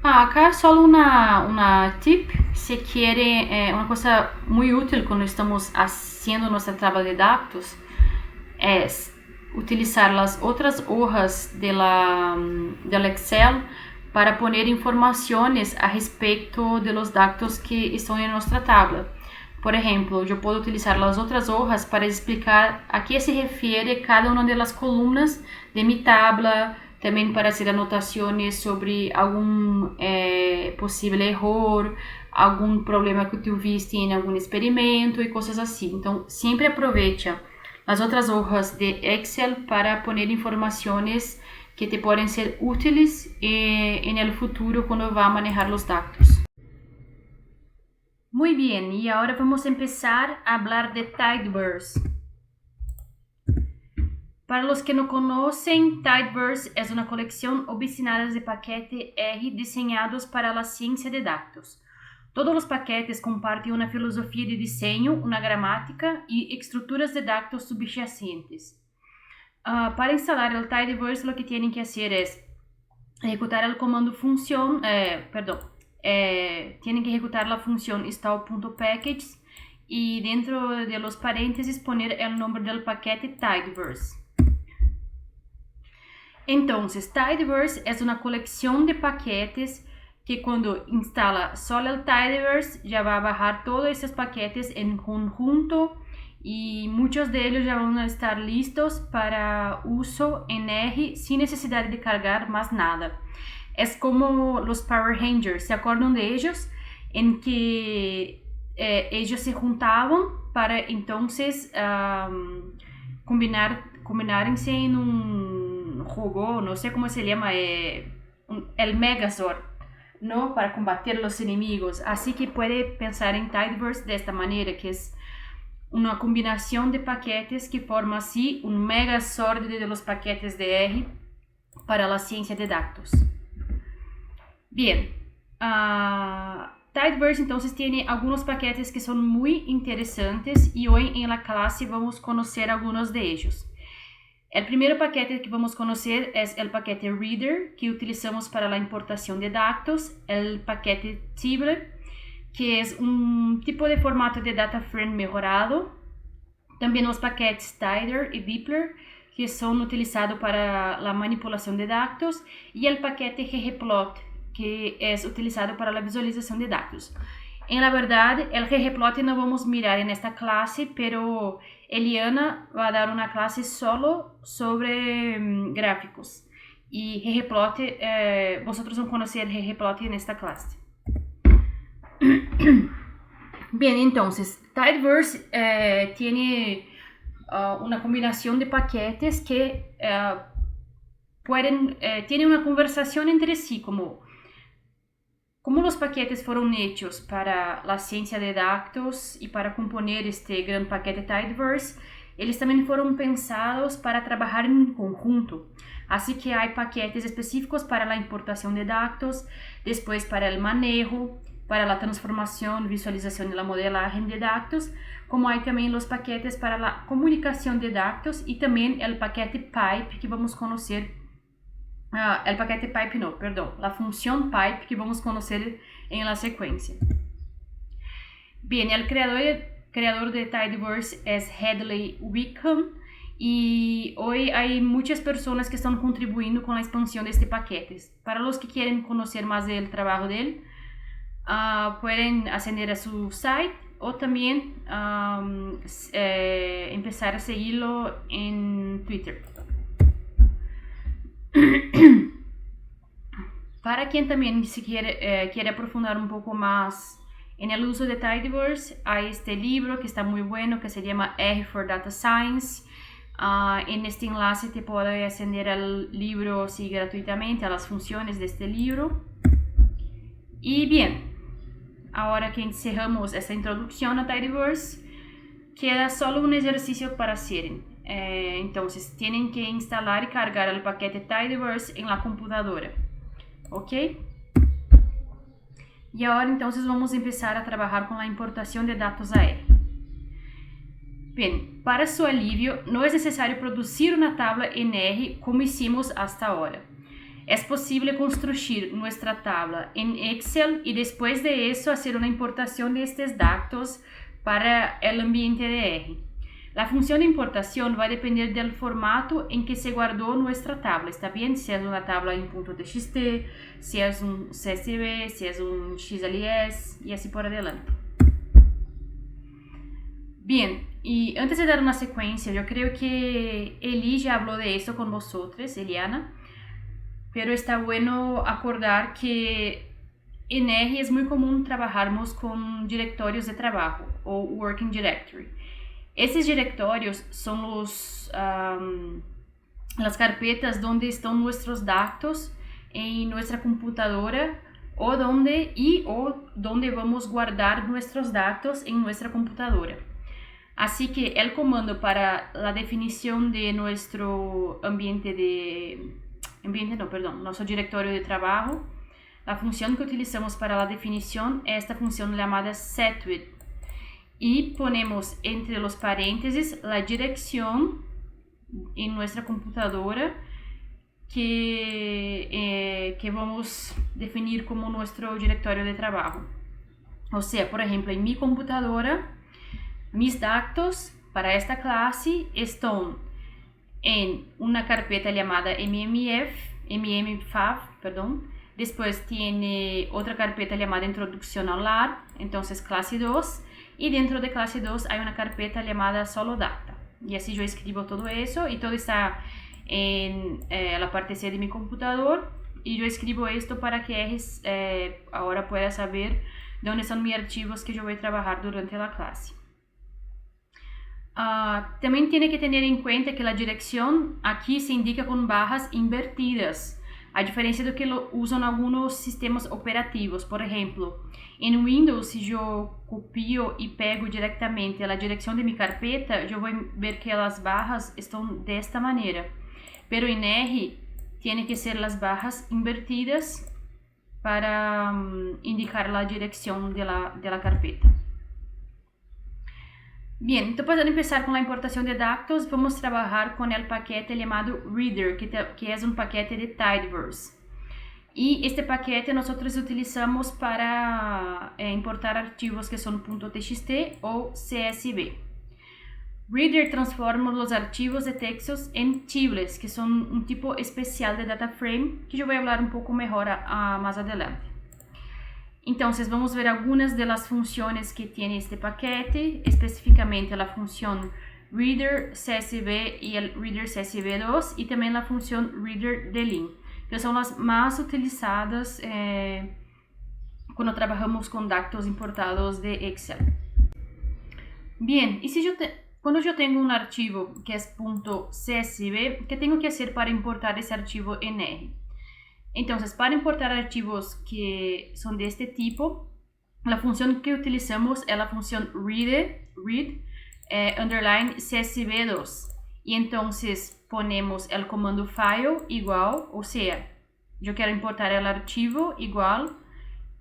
Acá só uma tip, se quiere uma coisa muito útil quando estamos fazendo nossa tabla de dados, é utilizar as outras hojas del Excel para poner informações a respeito de los dados que estão em nossa tabla. Por exemplo, eu posso utilizar as outras hojas para explicar a que se refere cada uma das colunas de minha tabla, também para fazer anotações sobre algum possível erro, algum problema que tu viste em algum experimento e coisas assim. Então, sempre aproveita as outras hojas de Excel para poner informações que te podem ser úteis en el futuro quando vá manejar os dados. Muy bien, y ahora vamos a empezar a hablar de Tidyverse. Para los que no conocen, Tidyverse es una colección obstinada de paquetes R diseñados para la ciencia de datos. Todos los paquetes comparten una filosofía de diseño, una gramática y estructuras de datos subyacentes. Para instalar el Tidyverse, lo que tienen que hacer es ejecutar el comando función, tienen que ejecutar la función install.packages y dentro de los paréntesis poner el nombre del paquete Tidyverse. Entonces, Tidyverse es una colección de paquetes que cuando instala solo el Tidyverse ya va a bajar todos esos paquetes en conjunto y muchos de ellos ya van a estar listos para uso en R sin necesidad de cargar más nada. Es como los Power Rangers, ¿se acuerdan de ellos? En que ellos se juntaban para entonces combinarse en un juego, no sé cómo se llama, el Megazord, ¿no? Para combatir los enemigos. Así que puede pensar en Tidyverse de esta manera, que es una combinación de paquetes que forma así un Megazord de los paquetes de R para la ciencia de datos. Bien, Tidyverse entonces tiene algunos paquetes que son muy interesantes y hoy en la clase vamos a conocer algunos de ellos. El primer paquete que vamos a conocer es el paquete Reader, que utilizamos para la importación de datos, el paquete Tibler, que es un tipo de formato de data frame mejorado, también los paquetes Tidyr y Deepler, que son utilizados para la manipulación de datos, y el paquete ggplot, que es utilizado para la visualización de datos. En la verdad, el ggplot no vamos a mirar en esta clase, pero Eliana va a dar una clase solo sobre gráficos. Y ggplot, vosotros van a conocer ggplot en esta clase. Bien, entonces, Tidyverse tiene una combinación de paquetes que tienen una conversación entre sí, como los paquetes fueron hechos para la ciencia de datos y para componer este gran paquete Tidyverse, eles también fueron pensados para trabajar en conjunto. Así que hay paquetes específicos para la importación de datos, después para el manejo, para la transformación, visualización y la modelaje de datos, como hay también los paquetes para la comunicación de datos y también el paquete pipe que vamos a conocer. El paquete pipe no, perdón, la función pipe que vamos a conocer en la secuencia. Bien, el creador de Tidyverse es Hadley Wickham y hoy hay muchas personas que están contribuyendo con la expansión de este paquete. Para los que quieren conocer más del trabajo de él, pueden ascender a su site o también empezar a seguirlo en Twitter. Para quien también quiere aprofundar un poco más en el uso de Tidyverse, hay este libro que está muy bueno, que se llama R for Data Science. En este enlace te puede acceder al libro así gratuitamente, a las funciones de este libro. Y bien, ahora que encerramos esta introducción a Tidyverse, queda solo un ejercicio para hacer. Entonces, tienen que instalar y cargar el paquete Tidyverse en la computadora. ¿Ok? Y ahora entonces vamos a empezar a trabajar con la importación de datos a R. Bien, para su alivio, no es necesario producir una tabla en R como hicimos hasta ahora. Es posible construir nuestra tabla en Excel y después de eso hacer una importación de estos datos para el ambiente de R. La función de importación va a depender del formato en que se guardó nuestra tabla, ¿está bien? Si es una tabla en .txt, si es un CSV, si es un XLS y así por adelante. Bien, y antes de dar una secuencia, yo creo que Eli ya habló de eso con vosotros, Eliana, pero está bueno acordar que en R es muy común trabajarmos con directorios de trabajo o Working Directory. Esses diretórios são as carpetas onde estão nossos dados em nossa computadora ou onde vamos guardar nossos dados em nossa computadora. Assim que o comando para a definição de nosso nosso diretório de trabalho, a função que utilizamos para a definição é esta função chamada setWith. Y ponemos entre los paréntesis la dirección en nuestra computadora que vamos definir como nuestro directorio de trabajo. O sea, por ejemplo, en mi computadora, mis datos para esta clase están en una carpeta llamada mmfav, Después tiene otra carpeta llamada Introducción al R, entonces clase 2. Y dentro de clase 2 hay una carpeta llamada solo data. Y así yo escribo todo eso y todo está en la parte C de mi computador. Y yo escribo esto para que ahora pueda saber dónde son mis archivos que yo voy a trabajar durante la clase. También tiene que tener en cuenta que la dirección aquí se indica con barras invertidas. A diferença do que usam alguns sistemas operativos. Por exemplo, em Windows, se eu copio e pego diretamente a direção de minha carpeta, eu vou ver que as barras estão desta maneira. Pero em R, tem que ser as barras invertidas para indicar a direção da carpeta. Bien, então para empezar com a importação de dados, vamos trabalhar com o paquete chamado Reader, que é um paquete de Tidyverse. E este paquete nós utilizamos para importar arquivos que são .txt ou CSV. Reader transforma os arquivos de textos em tables, que são um tipo especial de data frame, que eu vou falar um pouco melhor mais adelante. Então, vamos ver algumas das funções que tem este paquete, especificamente a função Reader CSV e o Reader CSV2 e também a função Reader delin, que são as mais utilizadas quando trabalhamos com dados importados de Excel. Bem, e quando eu tenho um arquivo que é .csv, o que tenho que fazer para importar esse arquivo em R? Entonces, para importar archivos que son de este tipo, la función que utilizamos es la función read underline csv2. Y entonces ponemos el comando file igual, o sea, yo quiero importar el archivo igual,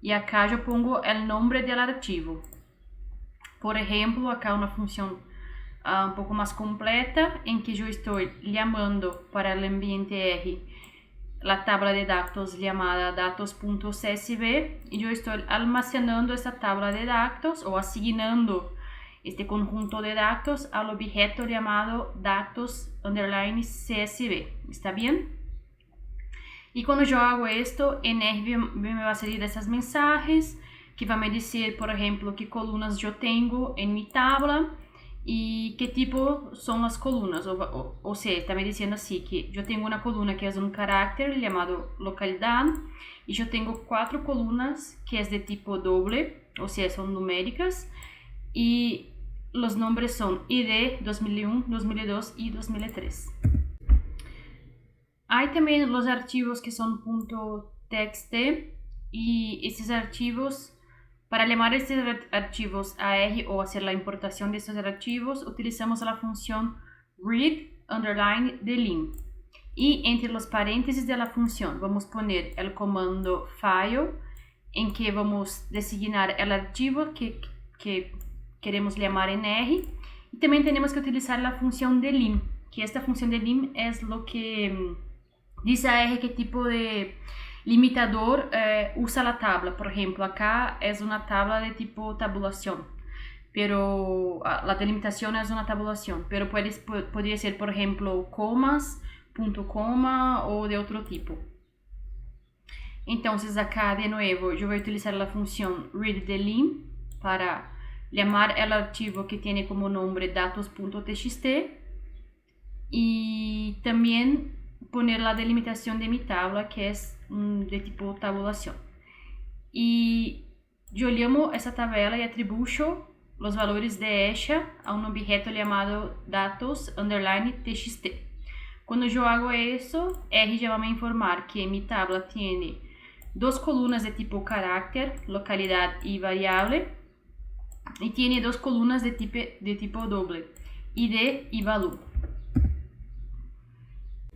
y acá yo pongo el nombre del archivo. Por ejemplo, acá una función un poco más completa, en que yo estoy llamando para el ambiente R la tabla de datos llamada datos.csv y yo estoy almacenando esta tabla de datos o asignando este conjunto de datos al objeto llamado datos_csv. ¿Está bien? Y cuando yo hago esto, en R me va a salir esas mensajes que van a decir, por ejemplo, qué columnas yo tengo en mi tabla e que tipo são as colunas, ou seja, está me dizendo assim que eu tenho uma coluna que é um carácter chamado localidade e eu tenho 4 colunas que é de tipo doble, ou seja, são numéricas e os nomes são ID 2001, 2002 e 2003. Há também os arquivos que são .txt e esses arquivos, para chamar estes arquivos a R ou fazer a importação desses arquivos, utilizamos a função read_delim. E entre os parênteses da função vamos poner o comando file, em que vamos designar o arquivo que queremos chamar em R. E também temos que utilizar a função delim, que esta função delim é o que diz a R que tipo de limitador usa a tabla. Por exemplo, acá é uma tabla de tipo tabulação, pero a delimitação é uma tabulação, pero poderia ser, por exemplo, comas, ponto coma ou de outro tipo. Então, acá de novo, eu vou utilizar a função readDelim para chamar o arquivo que tem como nome datos.txt e também poner a delimitação de minha tabla, que é de tipo tabulação. E eu chamo essa tabela e atribuo os valores de ella a um objeto chamado datos_txt. Quando eu hago isso, R já vai me informar que minha tabla tem 2 colunas de tipo carácter, localidade e variável, e tem 2 colunas de tipo doble, ID e valor.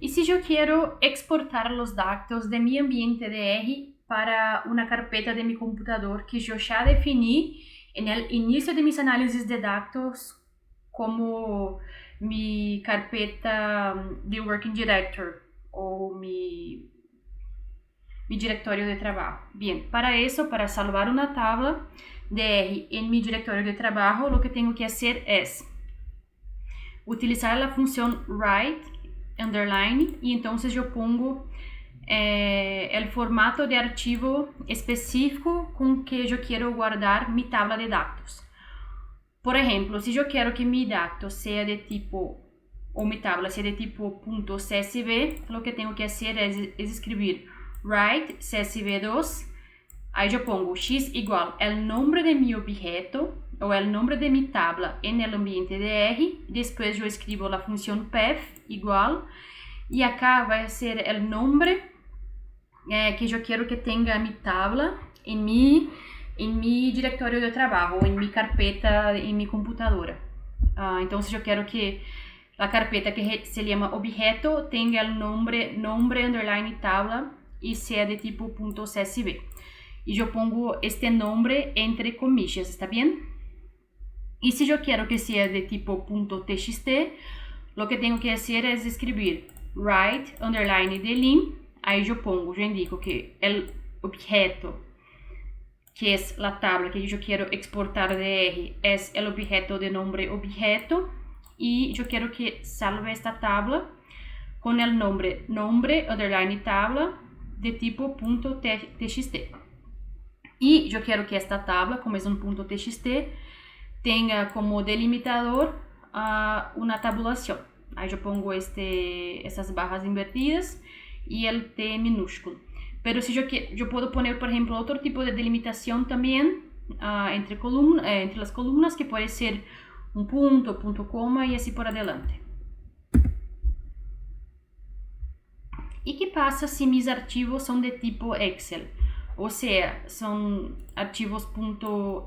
E se eu quero exportar os dados de meu ambiente de R para uma carpeta de meu computador que eu já defini no início de minhas análises de dados como minha carpeta de Working Director ou meu diretório de trabalho. Bem, para isso, para salvar uma tabla de R em meu diretório de trabalho, o que tenho que fazer é utilizar a função write underline e então eu pongo o formato de arquivo específico com que eu quero guardar minha tabla de dados. Por exemplo, se eu quero que meu dados seja de tipo, ou minha tabla seja de tipo .csv, o que tenho que fazer é escrever write csv2, aí eu pongo x igual o nome de meu objeto ou o nome de minha tabla no ambiente de R, depois eu escrevo a função path igual, e acá vai ser o nome que eu quero que tenha a minha tabla em meu diretório de trabalho, ou em minha carpeta, em minha computadora. Então, se eu quero que a carpeta que se chama objeto tenha o nome underline tabla e seja de tipo .csv. E eu pongo este nome entre comillas, está bem? E se eu quero que seja de tipo .txt, o que tenho que fazer é escrever write underline delim, aí eu indico que o objeto, que é a tabla que eu quero exportar de R, é o objeto de nome objeto, e eu quero que salve esta tabla com o nome underline tabla de tipo .txt. E eu quero que esta tabla, como é um .txt, tenha como delimitador uma tabulação. Aí eu pongo essas barras invertidas e o T minúsculo. Pero se eu posso poner, por exemplo, outro tipo de delimitação também entre as colunas, que pode ser um ponto coma e assim por adiante. E que passa se meus arquivos são de tipo Excel? Ou seja, são arquivos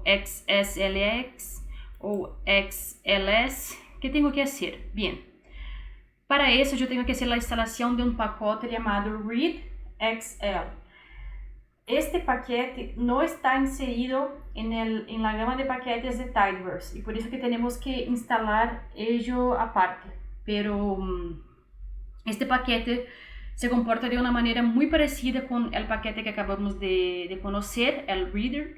.xslx ou xls. O que tenho que fazer? Bem, para isso eu tenho que fazer a instalação de um pacote chamado readxl. Este paquete não está inserido em la gama de paquetes de Tidyverse e por isso que temos que instalar ello aparte. Pero este paquete se comporta de uma maneira muito parecida com o paquete que acabamos de conhecer, o Reader,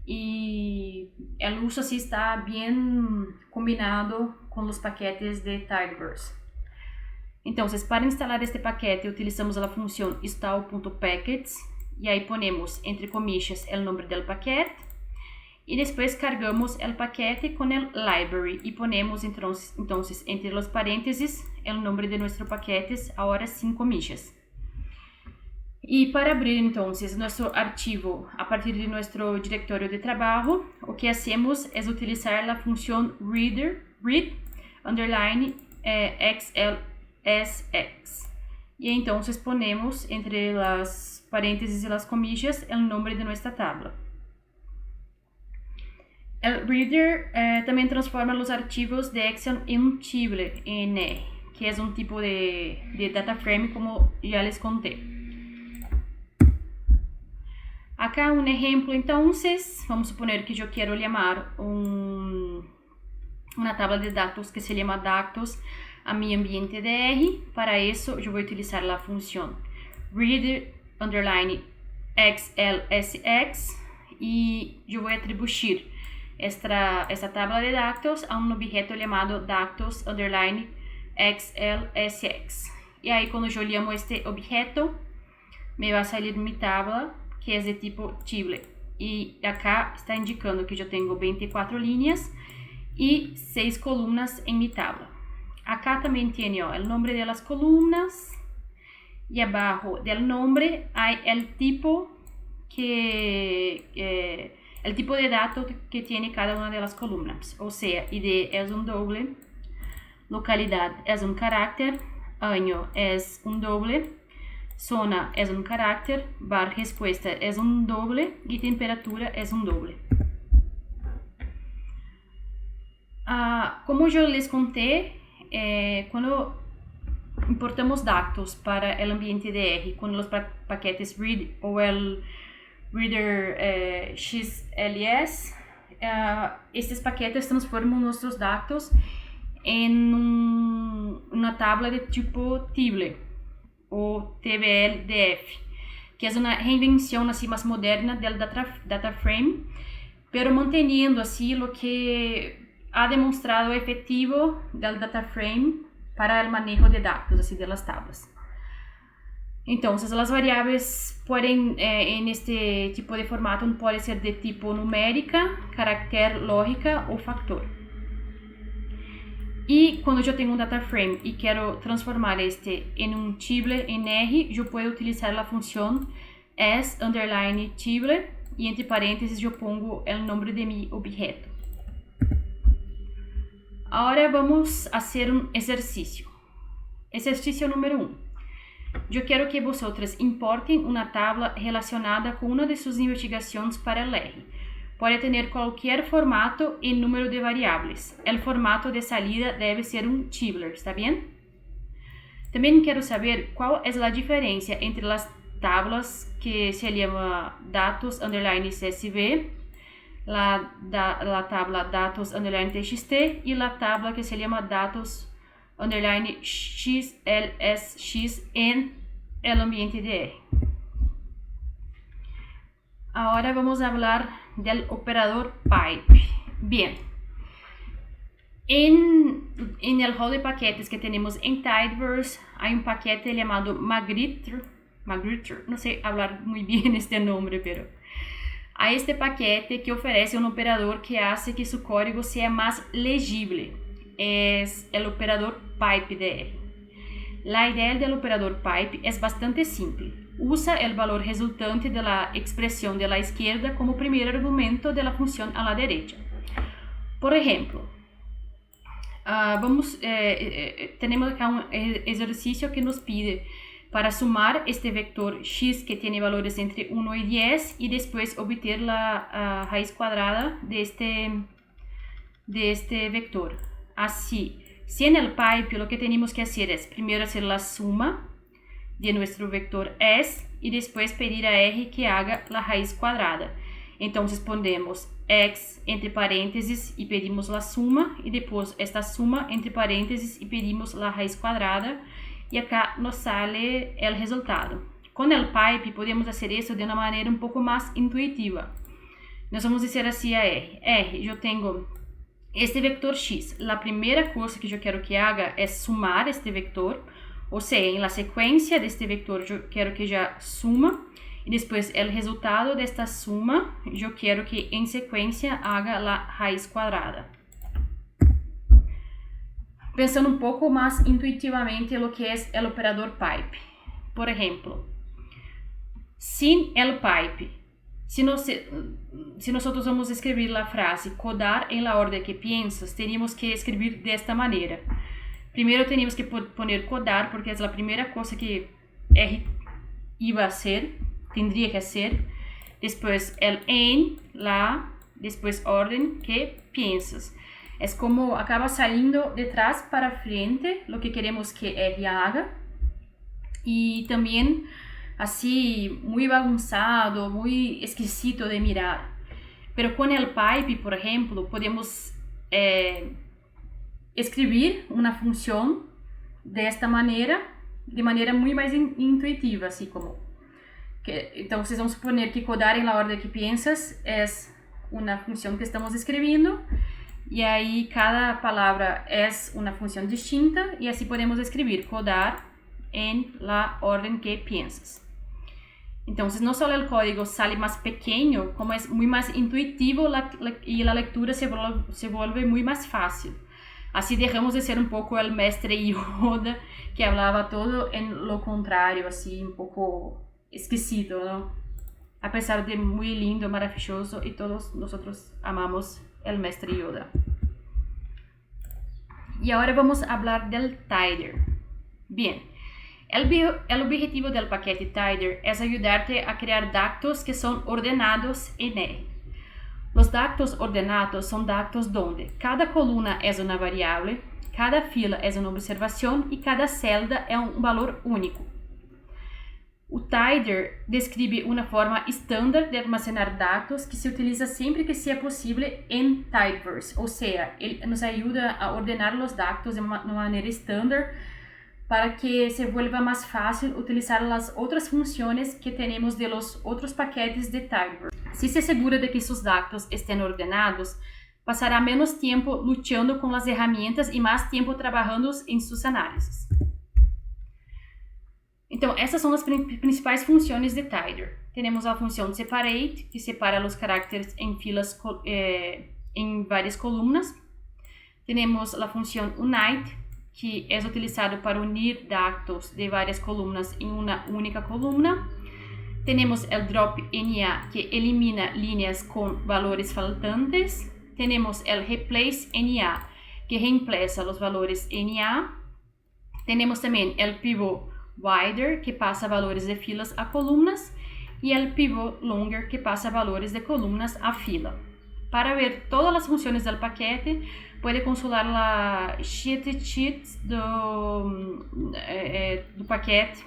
e o uso assim está bem combinado com os paquetes de Tidyverse. Então, para instalar este paquete, utilizamos a função install.packets e aí ponemos entre comillas o nome do paquete y después cargamos el paquete con el library y ponemos entonces entre los paréntesis el nombre de nuestro paquete, ahora sin comillas. Y para abrir entonces nuestro archivo a partir de nuestro directorio de trabajo, lo que hacemos es utilizar la función read underline xlsx. Y entonces ponemos entre las paréntesis y las comillas el nombre de nuestra tabla. El reader también transforma los archivos de Excel en un table en R, que es un tipo de data frame como ya les conté. Acá un ejemplo entonces, vamos a suponer que yo quiero llamar una tabla de datos que se llama datos a mi ambiente de R. Para eso yo voy a utilizar la función read underline xlsx y yo voy a atribuir esta tabla de datos a un objeto llamado datos underline xlsx. Y ahí cuando yo llamo este objeto, me va a salir mi tabla que es de tipo table. Y acá está indicando que yo tengo 24 líneas y 6 columnas en mi tabla. Acá también tiene el nombre de las columnas y abajo del nombre hay el tipo de datos que tiene cada una de las columnas. O sea, ID es un doble, localidad es un carácter, año es un doble, zona es un carácter, bar respuesta es un doble y temperatura es un doble. Como yo les conté, cuando importamos datos para el ambiente de R con los paquetes read o el reader XLS, estos paquetes transforman nuestros datos en una tabla de tipo table o TBL-DF, que es una reinvención así más moderna del data frame, pero manteniendo así lo que ha demostrado efectivo del data frame para el manejo de datos, así de las tablas. Entonces, las variables pueden, en este tipo de formato, pueden ser de tipo numérica, carácter, lógica o factor. Y cuando yo tengo un data frame y quiero transformar este en un table en R, yo puedo utilizar la función as underline table y entre paréntesis yo pongo el nombre de mi objeto. Ahora vamos a hacer un ejercicio. Ejercicio número 1. Yo quiero que vosotras importen una tabla relacionada con una de sus investigaciones para el R. Puede tener cualquier formato y número de variables. El formato de salida debe ser un tabular, ¿está bien? También quiero saber cuál es la diferencia entre las tablas que se llama datos underline CSV, la tabla datos underline TXT y la tabla que se llama datos underline XLSX en el ambiente de R. Ahora vamos a hablar del operador pipe. Bien, en el hall de paquetes que tenemos en Tidyverse hay un paquete llamado Magritte, no sé hablar muy bien este nombre, pero hay este paquete que ofrece un operador que hace que su código sea más legible. Es el operador pipe de R. La idea del operador pipe es bastante simple. Usa el valor resultante de la expresión de la izquierda como primer argumento de la función a la derecha. Por ejemplo, tenemos acá un ejercicio que nos pide para sumar este vector x que tiene valores entre 1 y 10 y después obtener la raíz cuadrada de este vector. Así, si en el pipe lo que tenemos que hacer es primero hacer la suma de nuestro vector s y después pedir a R que haga la raíz cuadrada. Entonces ponemos x entre paréntesis y pedimos la suma y después esta suma entre paréntesis y pedimos la raíz cuadrada y acá nos sale el resultado. Con el pipe podemos hacer eso de una manera un poco más intuitiva. Nos vamos a decir así a R, yo tengo este vector x, la primera cosa que yo quiero que haga es sumar este vector, o sea, en la secuencia de este vector yo quiero que ya suma y después el resultado de esta suma yo quiero que en secuencia haga la raíz cuadrada. Pensando un poco más intuitivamente en lo que es el operador pipe. Por ejemplo, sin el pipe, si nosotros vamos a escribir la frase codar en la orden que piensas, teníamos que escribir de esta manera. Primero teníamos que poner codar porque es la primera cosa que R iba a hacer, tendría que hacer. Después el en, la, después orden que piensas. Es como acaba saliendo de atrás para frente lo que queremos que R haga. Y también así muy bagunçado, muy exquisito de mirar. Pero con el pipe, por ejemplo, podemos escribir una función de esta manera, de manera muy más intuitiva, así como que, entonces vamos a suponer que codar en la orden que piensas es una función que estamos escribiendo y ahí cada palabra es una función distinta y así podemos escribir codar en la orden que piensas. Entonces no solo el código sale más pequeño, como es muy más intuitivo y la lectura se vuelve muy más fácil. Así dejamos de ser un poco el mestre Yoda que hablaba todo en lo contrario, así un poco exquisito, ¿no? A pesar de muy lindo, maravilloso, y todos nosotros amamos el mestre Yoda. Y ahora vamos a hablar del tidyr. Bien, el objetivo del paquete tidyr es ayudarte a crear datos que son ordenados en R. Los datos ordenados son datos donde cada coluna es una variable, cada fila es una observación y cada celda es un valor único. O tidyr describe una forma estándar de almacenar datos que se utiliza siempre que sea posible en Tidyverse, o sea, ele nos ayuda a ordenar los datos de una manera estándar para que se vuelva más fácil utilizar las otras funciones que tenemos de los otros paquetes de Tidyverse. Si se asegura de que sus datos estén ordenados, pasará menos tiempo luchando con las herramientas y más tiempo trabajando en sus análisis. Então, essas são as principais funções de tidyr. Temos a função separate, que separa os caracteres em filas em várias colunas. Temos a função unite, que é utilizado para unir dados de várias colunas em uma única coluna. Temos o drop NA, que elimina linhas com valores faltantes. Temos o replace NA, que reemplaça os valores NA. Temos também o pivot wider, que passa valores de filas a colunas, e el pivot longer, que passa valores de colunas a fila. Para ver todas as funções do paquete, pode consultar a cheat sheet do paquete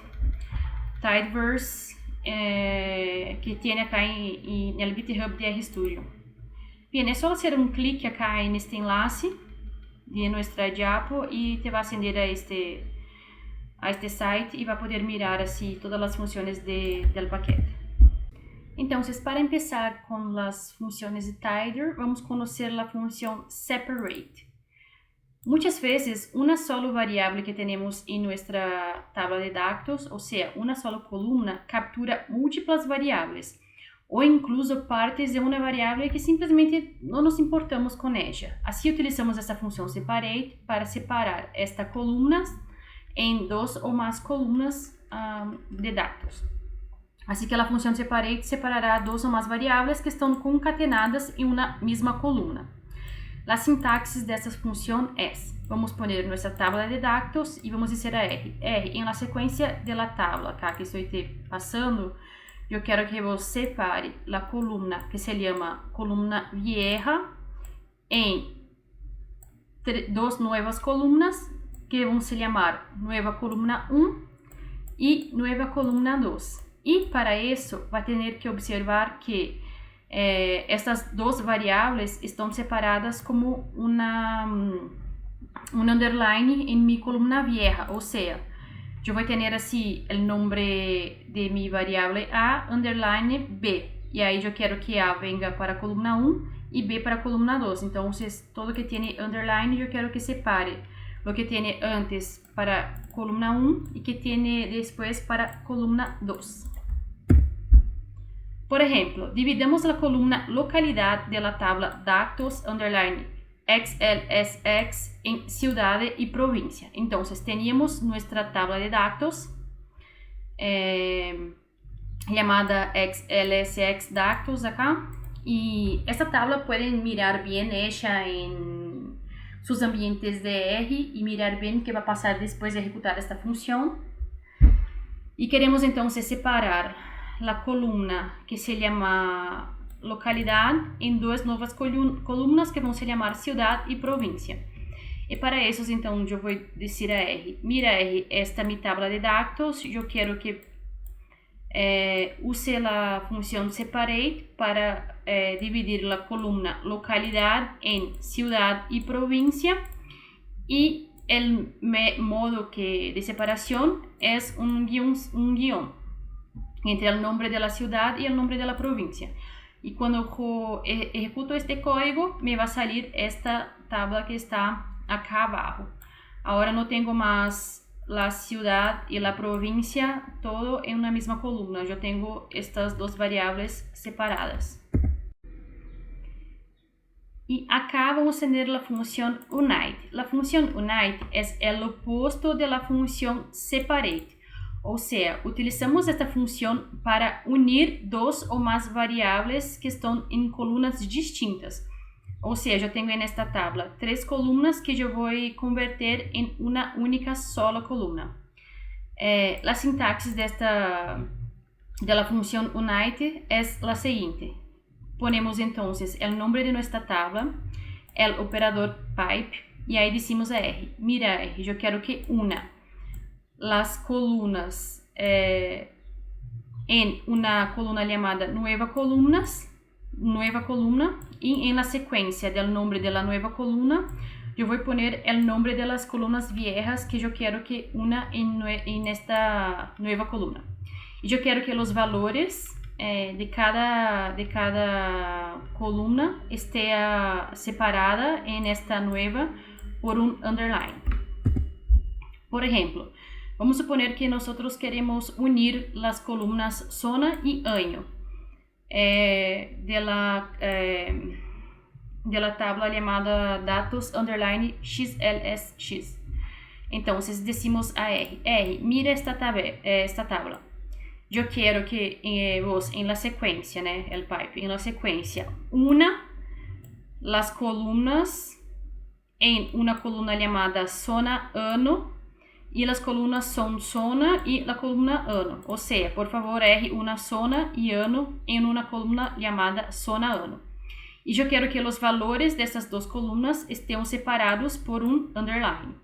Tidyverse que tem acá no GitHub de RStudio. Bien, é só fazer um clique acá neste enlace de nossa diapo e te vai acender a este site e vai poder mirar assim todas as funções do paquete. Então, para começar com as funções de tidyr, vamos conhecer a função separate. Muitas vezes, uma sola variável que temos em nossa tabla de dados, ou seja, uma sola coluna, captura múltiplas variáveis, ou incluso partes de uma variável que simplesmente não nos importamos com ela. Assim, utilizamos essa função separate para separar esta coluna em duas ou mais colunas de dados. Assim que a função separate separará duas ou mais variáveis que estão concatenadas em uma mesma coluna. A sintaxe dessa função é: vamos pôr nossa tabla de dados e vamos dizer a R. R, em la sequência de la tabla acá que estou passando, eu quero que você separe a coluna que se chama coluna vieja em duas novas colunas que vão se chamar nova coluna 1 e nova coluna 2. E para isso, vai ter que observar que estas duas variáveis estão separadas como um underline em minha coluna vieja, ou seja, eu vou ter assim o nome de minha variável A, underline B, e aí eu quero que A venga para a coluna 1 e B para a coluna 2, então todo que tem underline eu quero que separe o que tem antes para a coluna 1 e que tem depois para a coluna 2. Por ejemplo, dividamos la columna localidad de la tabla datos underline XLSX en ciudad y provincia. Entonces teníamos nuestra tabla de datos llamada XLSX datos acá, y esta tabla pueden mirar bien hecha en sus ambientes de R y mirar bien qué va a pasar después de ejecutar esta función. Y queremos entonces separar la columna que se llama localidad en dos nuevas columnas que vão se llamar ciudad y provincia. E para isso, então, eu vou dizer a R, mira R, esta é minha tabla de dados, eu quero que use a função separate para dividir a columna localidad en ciudad y provincia, y el modo de separación es un guión entre el nombre de la ciudad y el nombre de la provincia. Y cuando ejecuto este código, me va a salir esta tabla que está acá abajo. Ahora no tengo más la ciudad y la provincia todo en una misma columna. Yo tengo estas dos variables separadas. Y acá vamos a tener la función unite. La función unite es el opuesto de la función separate. Ou seja, utilizamos esta função para unir duas ou mais variáveis que estão em colunas distintas. Ou seja, eu tenho nesta tabla 3 colunas que eu vou converter em uma única sola coluna. A sintaxe da função unite é a seguinte. Ponemos então o nome de nossa tabla, o operador pipe, e aí decimos a R. Mira R, eu quero que una las colunas en una columna llamada nueva columna, y en la secuencia del nombre de la nueva columna yo voy a poner el nombre de las columnas viejas que yo quiero que una en esta nueva columna. Y yo quiero que los valores de cada columna esté separada en esta nueva por un underline. Por ejemplo, vamos suponer que nosotros queremos unir las columnas zona y año de la tabla llamada datos underline XLSX. Entonces decimos a R, mira esta tabla. Yo quiero que vos en la secuencia, el pipe, en la secuencia, una las columnas en una columna llamada zona ano, y las columnas son zona y la columna ano. O sea, por favor, R una zona y ano en una columna llamada zona ano. Y yo quiero que los valores de estas dos columnas estén separados por un underline.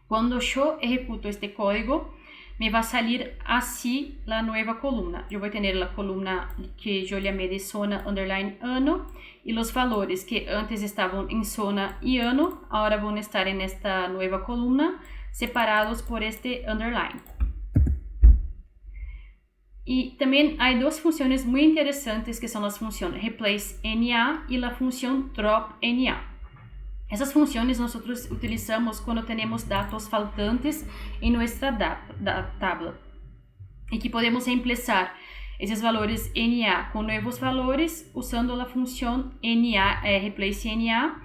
Cuando yo ejecuto este código, me va a salir así la nueva columna. Yo voy a tener la columna que yo llamé de zona underline ano, y los valores que antes estaban en zona y ano, ahora van a estar en esta nueva columna, separados por este underline. Y también hay dos funciones muy interesantes que son las funciones replace NA y la función drop NA. Esas funciones nosotros utilizamos cuando tenemos datos faltantes en nuestra tabla y que podemos reemplazar esos valores NA con nuevos valores usando la función NA, replace NA,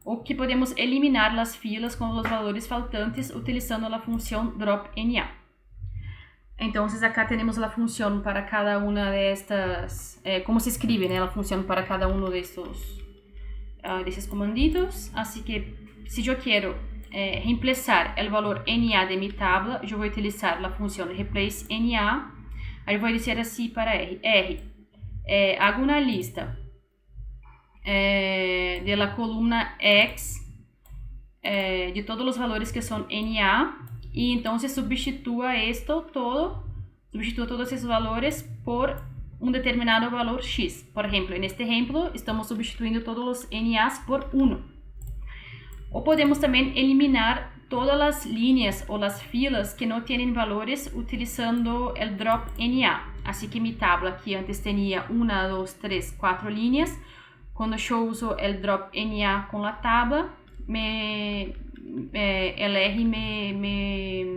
o que podemos eliminar las filas con los valores faltantes utilizando la función drop NA. Entonces acá tenemos la función para cada una de estas, cómo se escribe la función para cada uno de estos comanditos. Así que si yo quiero reemplazar el valor NA de mi tabla, yo voy a utilizar la función replace NA. Ahí voy a decir así para R, hago una lista de la columna X de todos los valores que son NA, y entonces sustituya todos esos valores por un determinado valor X. Por ejemplo, en este ejemplo estamos sustituyendo todos los NAs por 1. O podemos también eliminar todas las líneas o las filas que no tienen valores utilizando el drop NA. Así que mi tabla que antes tenía 1, 2, 3, 4 líneas, cuando yo uso el drop NA con la tabla, el R me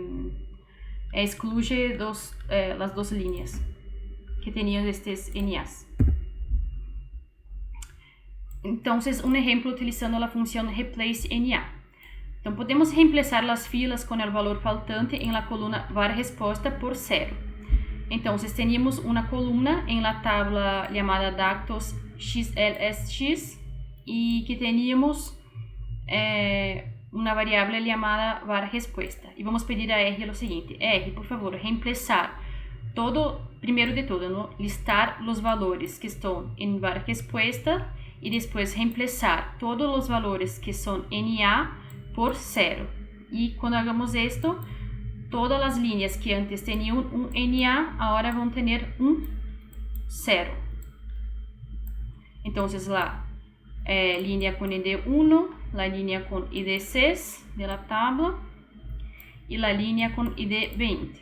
excluye las dos líneas. que tenían estos NAs. Entonces, un ejemplo utilizando la función replace NA. Entonces, podemos reemplazar las filas con el valor faltante en la columna var respuesta por 0. Entonces, teníamos una columna en la tabla llamada datos XLSX y que teníamos una variable llamada var respuesta. Y vamos a pedir a R lo siguiente: R, por favor, reemplazar todo, primero de todo, ¿no? Listar los valores que están en var respuesta y después reemplazar todos los valores que son NA por 0. Y cuando hagamos esto, todas las líneas que antes tenían un NA ahora van a tener un 0. Entonces la línea con ID1, la línea con ID6 de la tabla y la línea con ID20.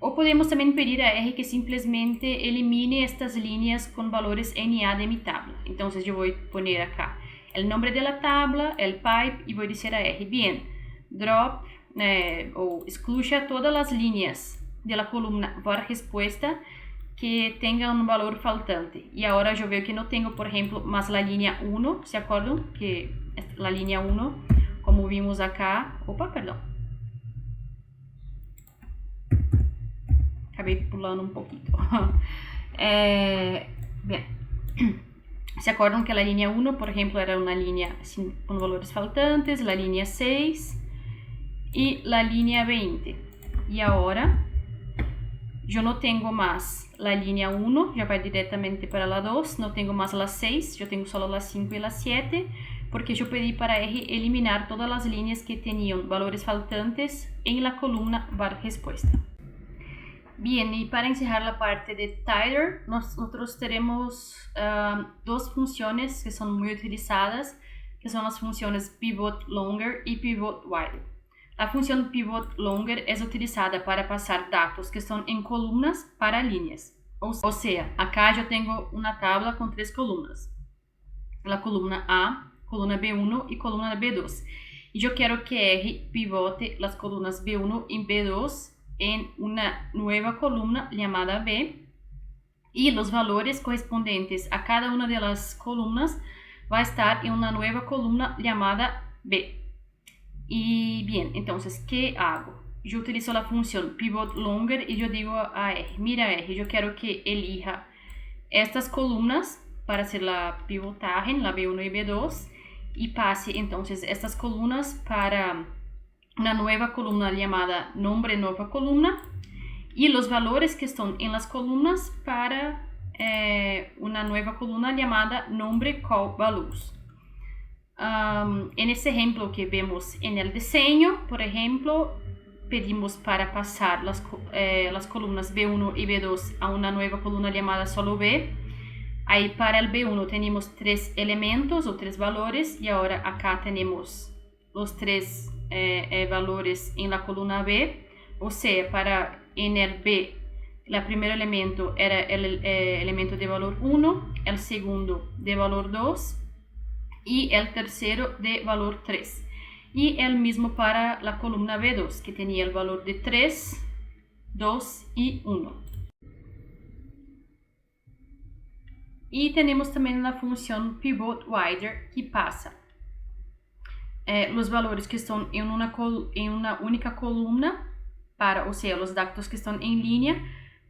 O podemos también pedir a R que simplesmente elimine estas líneas con valores NA de mi tabla. Entonces yo voy a poner acá el nombre de la tabla, el pipe, y voy a decir a R, bien, drop o excluya todas las líneas de la columna var respuesta que tengan un valor faltante. Y ahora yo veo que no tengo, por ejemplo, más la línea 1, ¿se acuerdan? Que la línea 1, como vimos acá, acabei pulando un poquito. Bien, ¿se acuerdan que la línea 1, por ejemplo, era una línea con valores faltantes, la línea 6 y la línea 20? Y ahora yo no tengo más la línea 1, ya va directamente para la 2, no tengo más la 6, yo tengo solo la 5 y la 7, porque yo pedí para R eliminar todas las líneas que tenían valores faltantes en la columna var respuesta. Bien, y para encerrar la parte de titler, nosotros tenemos dos funciones que son muy utilizadas, que son las funciones pivot longer y pivot wider. La función pivot longer es utilizada para pasar datos que están en columnas para líneas. O sea, acá yo tengo una tabla con 3 columnas. La columna A, columna B1 y columna B2. Y yo quiero que R pivote las columnas B1 y B2 en una nueva columna llamada B, y los valores correspondientes a cada una de las columnas va a estar en una nueva columna llamada B. Y bien, entonces, ¿qué hago? Yo utilizo la función pivot longer y yo digo a R, mira R, yo quiero que elija estas columnas para hacer la pivotaje, la B1 y B2, y pase entonces estas columnas para una nueva columna llamada nombre nueva columna, y los valores que están en las columnas para una nueva columna llamada nombre call values. En este ejemplo que vemos en el diseño, por ejemplo, pedimos para pasar las columnas B1 y B2 a una nueva columna llamada solo B. Ahí para el B1 tenemos 3 elementos o 3 valores, y ahora acá tenemos los 3 valores en la columna B. O sea, en el B, el primer elemento era el elemento de valor 1, el segundo de valor 2 y el tercero de valor 3. Y el mismo para la columna B2, que tenía el valor de 3, 2 y 1. Y tenemos también la función pivot wider, que pasa los valores que están en una única columna, o sea, los datos que están en línea,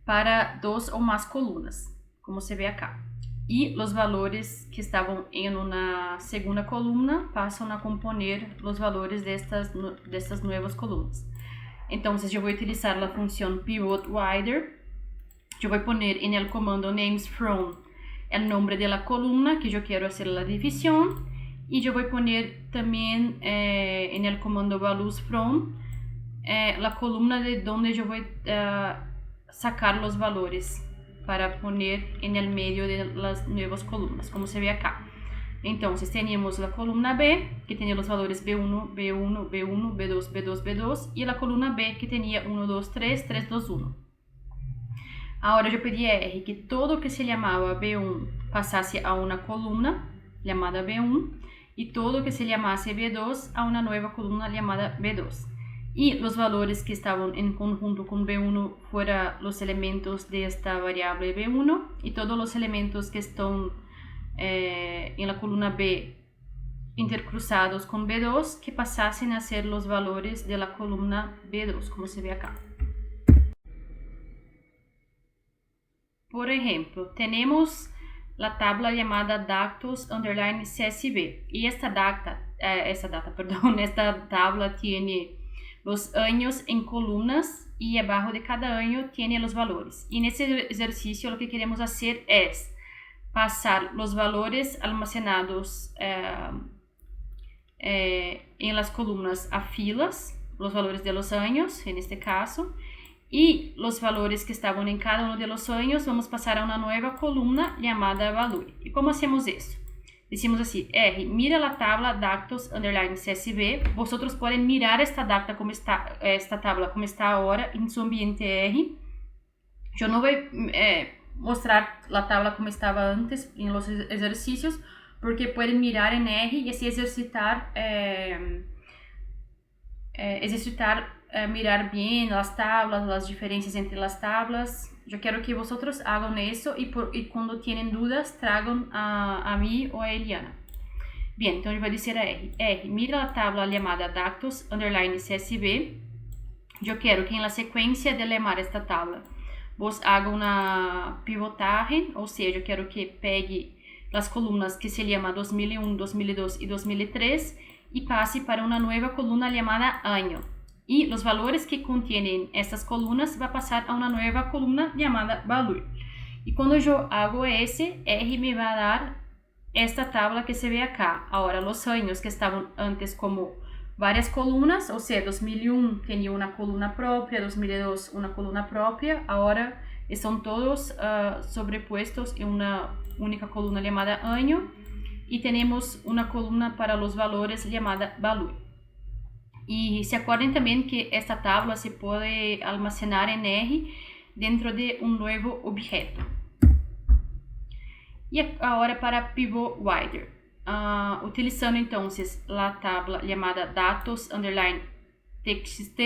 para 2 o más columnas, como se ve acá. Y los valores que estaban en una segunda columna pasan a componer los valores de estas nuevas columnas. Entonces yo voy a utilizar la función pivot wider. Yo voy a poner en el comando names from el nombre de la columna que yo quiero hacer la división. Y yo voy a poner también en el comando values from la columna de donde yo voy a sacar los valores para poner en el medio de las nuevas columnas, como se ve acá. Entonces teníamos la columna B, que tenía los valores B1, B1, B1, B2, B2, B2, y la columna B, que tenía 1, 2, 3, 3, 2, 1. Ahora yo pedí a R que todo que se llamaba B1 pasase a una columna llamada B1, y todo que se llamase B2 a una nueva columna llamada B2. y los valores que estaban en conjunto con B1 fueran los elementos de esta variable B1 y todos los elementos que están en la columna B intercruzados con B2 que pasasen a ser los valores de la columna B2, como se ve acá. Por ejemplo, tenemos la tabla llamada datos underline CSV y esta tabla tiene los años en columnas y abajo de cada año tiene los valores. Y en este ejercicio lo que queremos hacer es pasar los valores almacenados en las columnas a filas, los valores de los años en este caso, y los valores que estaban en cada uno de los años vamos a pasar a una nueva columna llamada value. ¿Y cómo hacemos eso? Decimos así, R, mira la tabla datos underline CSV. Vosotros pueden mirar esta tabla como está ahora en su ambiente R. Yo no voy a mostrar la tabla como estaba antes en los ejercicios, porque pueden mirar en R y así mirar bien las tablas, las diferencias entre las tablas. Yo quiero que vosotros hagan eso y cuando tienen dudas traigan a mí o a Eliana. Bien, então eu vou dizer a R, mira la tabla llamada datos underline CSV. Yo quiero que en la secuencia de llamar esta tabla vos haga una pivotaje, ou seja, eu quero que pegue las columnas que se llama 2001, 2002 y 2003 y pase para una nueva columna llamada año. Y los valores que contienen estas columnas va a pasar a una nueva columna llamada value. Y cuando yo hago ese, R me va a dar esta tabla que se ve acá. Ahora, los años que estaban antes como varias columnas, o sea, 2001 tenía una columna propia, 2002 una columna propia, ahora están todos sobrepuestos en una única columna llamada año y tenemos una columna para los valores llamada value. Y se acuerden también que esta tabla se puede almacenar en R dentro de un nuevo objeto. Y ahora para pivot wider. Utilizando entonces la tabla llamada datos underline txt,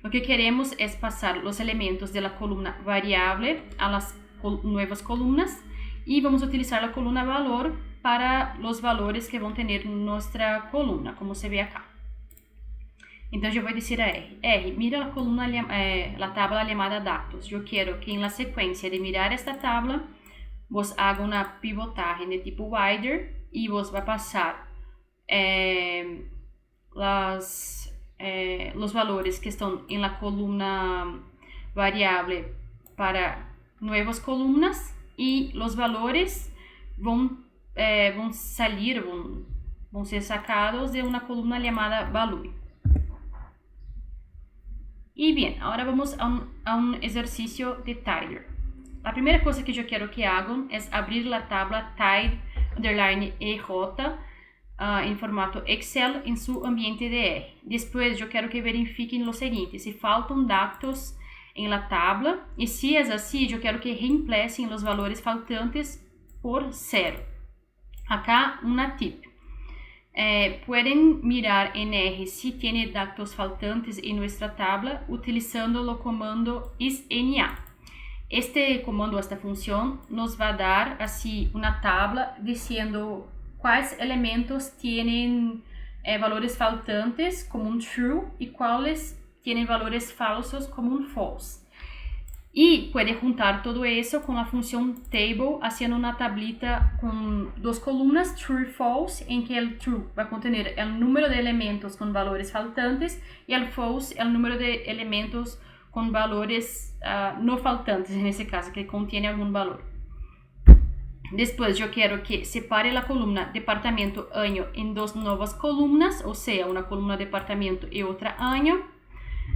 lo que queremos es pasar los elementos de la columna variable a las nuevas columnas y vamos a utilizar la columna valor para los valores que van a tener nuestra columna, como se ve acá. Então, eu vou dizer a R, mira a coluna, a tabla llamada datos. Eu quero que en la secuencia de mirar esta tabla, vos haga una pivotaje de tipo wider y vos va a pasar los valores que están en la columna variable para nuevas columnas y los valores van ser sacados de una columna llamada value. Y bien, ahora vamos a un ejercicio de tiler. La primera cosa que yo quiero que hagan es abrir la tabla tide underline EJ en formato Excel en su ambiente de R. Después yo quiero que verifiquen lo siguiente, si faltan datos en la tabla y si es así, yo quiero que reemplacen los valores faltantes por 0. Acá una tip. Pueden mirar en R si tiene datos faltantes en nuestra tabla utilizando el comando isNA. Este comando, esta función, nos va a dar así una tabla diciendo cuáles elementos tienen valores faltantes como un true y cuáles tienen valores falsos como un false. Y puede juntar todo eso con la función table haciendo una tablita con dos columnas, true y false, en que el true va a contener el número de elementos con valores faltantes y el false el número de elementos con valores no faltantes, en este caso, que contiene algún valor. Después yo quiero que separe la columna departamento año en dos nuevas columnas, o sea, una columna departamento y otra año.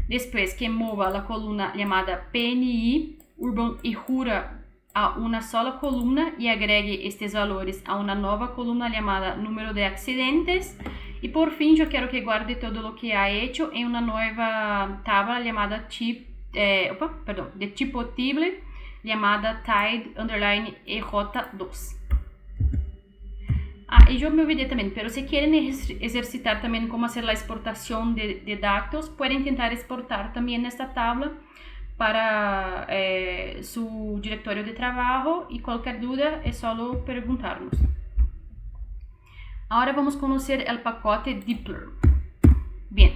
Después que mova la columna llamada PNI, Urban y Jura a una sola columna y agregue estos valores a una nueva columna llamada número de accidentes. Y por fin yo quiero que guarde todo lo que ha hecho en una nueva tabla llamada de tipo table llamada tide underline EJ2. y yo me olvidé también, pero si quieren ejercitar también cómo hacer la exportación de datos, pueden intentar exportar también esta tabla para su directorio de trabajo, y cualquier duda es solo preguntarnos. Ahora vamos a conocer el paquete Dplyr. Bien,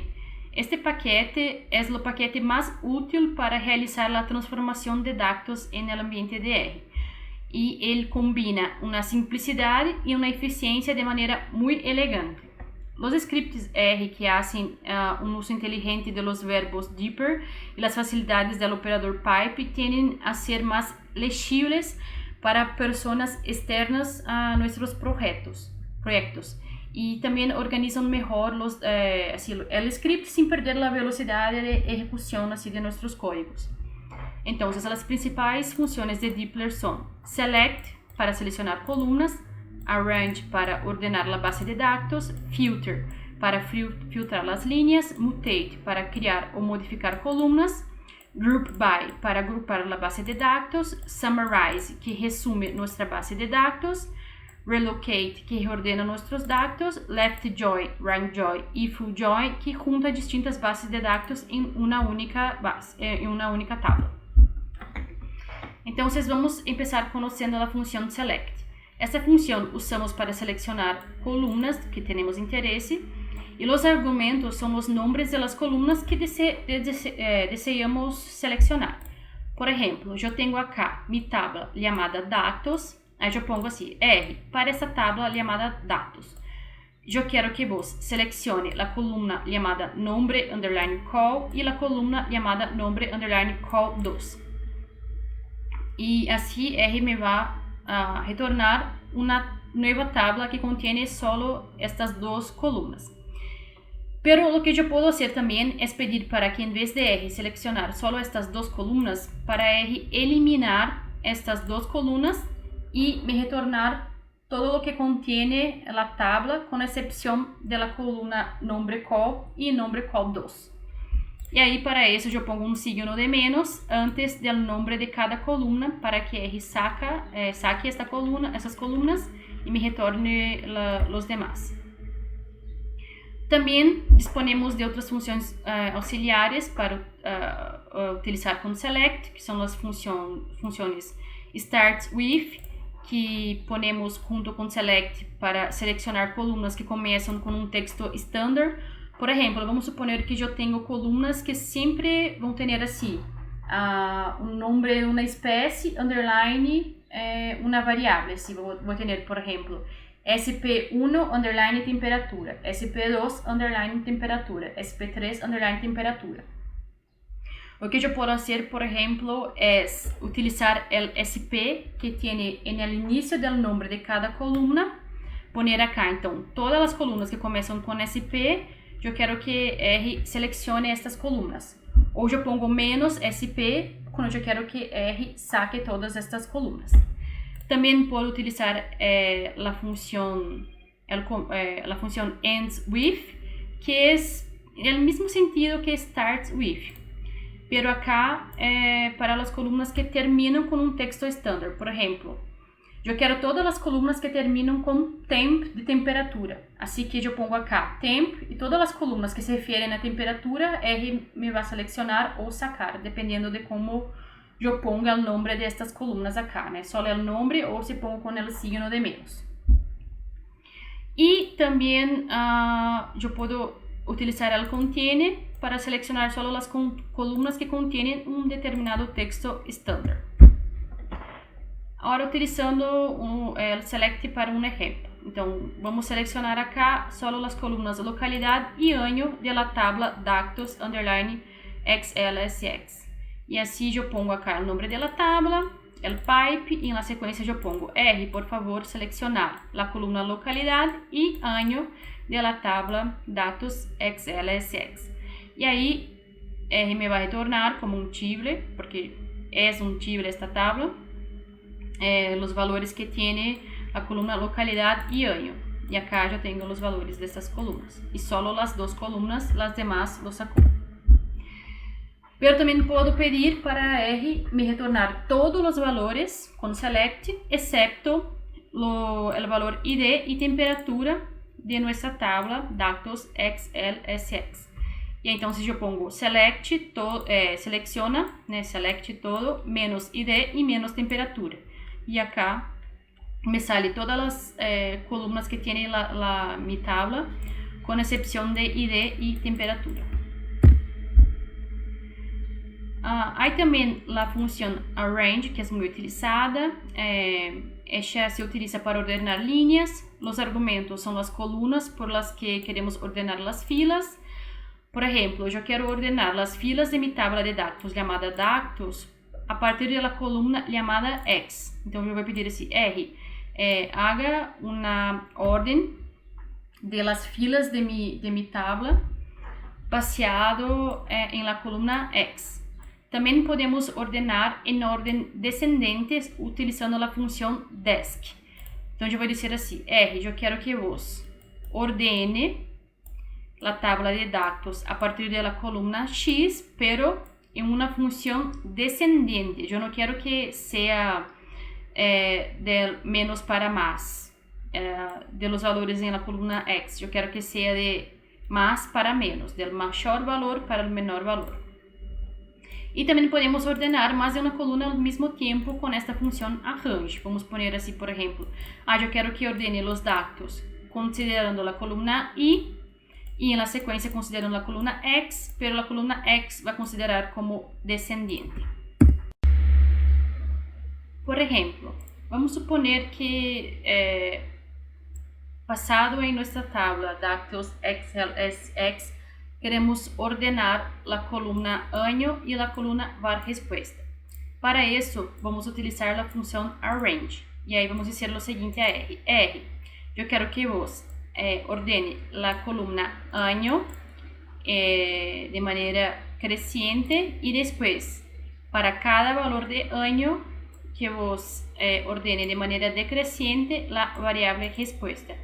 este paquete es el paquete más útil para realizar la transformación de datos en el ambiente de R. Y él combina una simplicidad y una eficiencia de manera muy elegante. Los scripts R que hacen un uso inteligente de los verbos deeper y las facilidades del operador pipe tienden a ser más legibles para personas externas a nuestros proyectos. Y también organizan mejor el script sin perder la velocidad de ejecución de nuestros códigos. Entonces, las principales funciones de Dplyr son Select, para seleccionar columnas, Arrange, para ordenar la base de datos, Filter, para filtrar las líneas, Mutate, para crear o modificar columnas, Group By, para agrupar la base de datos, Summarize, que resume nuestra base de datos, Relocate, que reordena nuestros datos, Left Join, Right Join y Full Join, que junta distintas bases de datos en una única tabla. Entonces vamos a empezar conociendo la función select. Esta función usamos para seleccionar columnas que tenemos interés, y los argumentos son los nombres de las columnas que deseamos seleccionar. Por ejemplo, yo tengo acá mi tabla llamada datos, aí eu pongo assim, R, para esta tabla llamada datos. Eu quero que vos selecione a coluna llamada nombre underline call y la columna llamada nombre underline call 2. Y así R me va a retornar una nueva tabla que contiene solo estas dos columnas. Pero lo que yo puedo hacer también es pedir para que en vez de R seleccionar solo estas dos columnas, para R eliminar estas dos columnas y me retornar todo lo que contiene la tabla, con excepción de la columna nombre call y nombre call 2. Y ahí para eso yo pongo un signo de menos antes del nombre de cada columna para que R saque esas columnas y me retorne los demás. También disponemos de otras funciones auxiliares para utilizar con select, que son las funciones start with, que ponemos junto con select para seleccionar columnas que começam com um texto estándar. Por exemplo, vamos suponer que eu tenho colunas que sempre vão ter assim, um nome de uma espécie, underline, uma variável. Assim, vou ter, por exemplo, SP1, underline, temperatura, SP2, underline, temperatura, SP3, underline, temperatura. O que eu posso fazer, por exemplo, é utilizar o SP que tem no início do nome de cada coluna, poner acá, então, todas as colunas que começam com SP, eu quero que R selecione estas colunas. Ou eu pongo menos SP quando eu quero que R saque todas estas colunas. Também posso utilizar a função ends with, que é no mesmo sentido que start with. Pero acá para as colunas que terminam com um texto estándar. Por exemplo, eu quero todas as colunas que terminam com temp de temperatura. Assim que eu pongo acá temp e todas as colunas que se referem à temperatura, R me vai selecionar ou sacar, dependendo de como eu ponga o nome destas colunas acá, né? Só o nome ou se pongo com o signo de menos. E também eu posso utilizar o contiene para selecionar só as colunas que contêm um determinado texto estándar. Agora, utilizando o select para um exemplo. Então, vamos selecionar acá só as colunas localidade e ano da tabla datos underline xlsx. E assim eu pongo acá o nome da tabla, o pipe, e na sequência eu pongo R, por favor, selecionar a coluna localidade e ano da tabla datos xlsx. E aí, R me vai retornar como um tible, porque é um tible esta tabla, os valores que tem a coluna localidade e ano. E acá eu tenho os valores dessas colunas. E só as duas colunas, as demais los sacou. Eu também posso pedir para R me retornar todos os valores com select, excepto el valor ID y temperatura de nuestra tabla datos XLSX. E então, se eu pongo seleciona, né, select todo, menos ID e menos temperatura. E acá me sale todas as columnas que tem mi tabla, com exceção de ID e temperatura. Há também a função arrange, que é muito utilizada. Esta se utiliza para ordenar linhas. Os argumentos são as colunas por las que queremos ordenar as filas. Por exemplo, eu quero ordenar as filas de mi tabla de dados, chamada datos, a partir da coluna chamada X. Então, eu vou pedir assim, R, haga uma ordem de las filas de mi tabla baseado em la coluna X. Também podemos ordenar em ordem descendente utilizando a função desc. Então, eu vou dizer assim, R, eu quero que vos ordene a tabla de dados a partir da coluna X, pero em uma função descendente. Eu não quero que seja de menos para mais, de los valores em la coluna X. Eu quero que seja de mais para menos, del maior valor para o menor valor. E também podemos ordenar mais de uma coluna ao mesmo tempo com esta função arrange. Vamos pôr assim, por exemplo, eu quero que ordene os dados considerando a coluna I e na sequência considerando a coluna X, pero a coluna X vai considerar como descendente. Por exemplo, vamos suponer que basado em nossa tabla dados XLSX, queremos ordenar a coluna año e a coluna var resposta. Para isso, vamos utilizar a função arrange. E aí vamos dizer o seguinte a R. R, eu quero que vos ordene a coluna año de maneira crescente e depois, para cada valor de año, que vos ordene de maneira decrescente a variável resposta.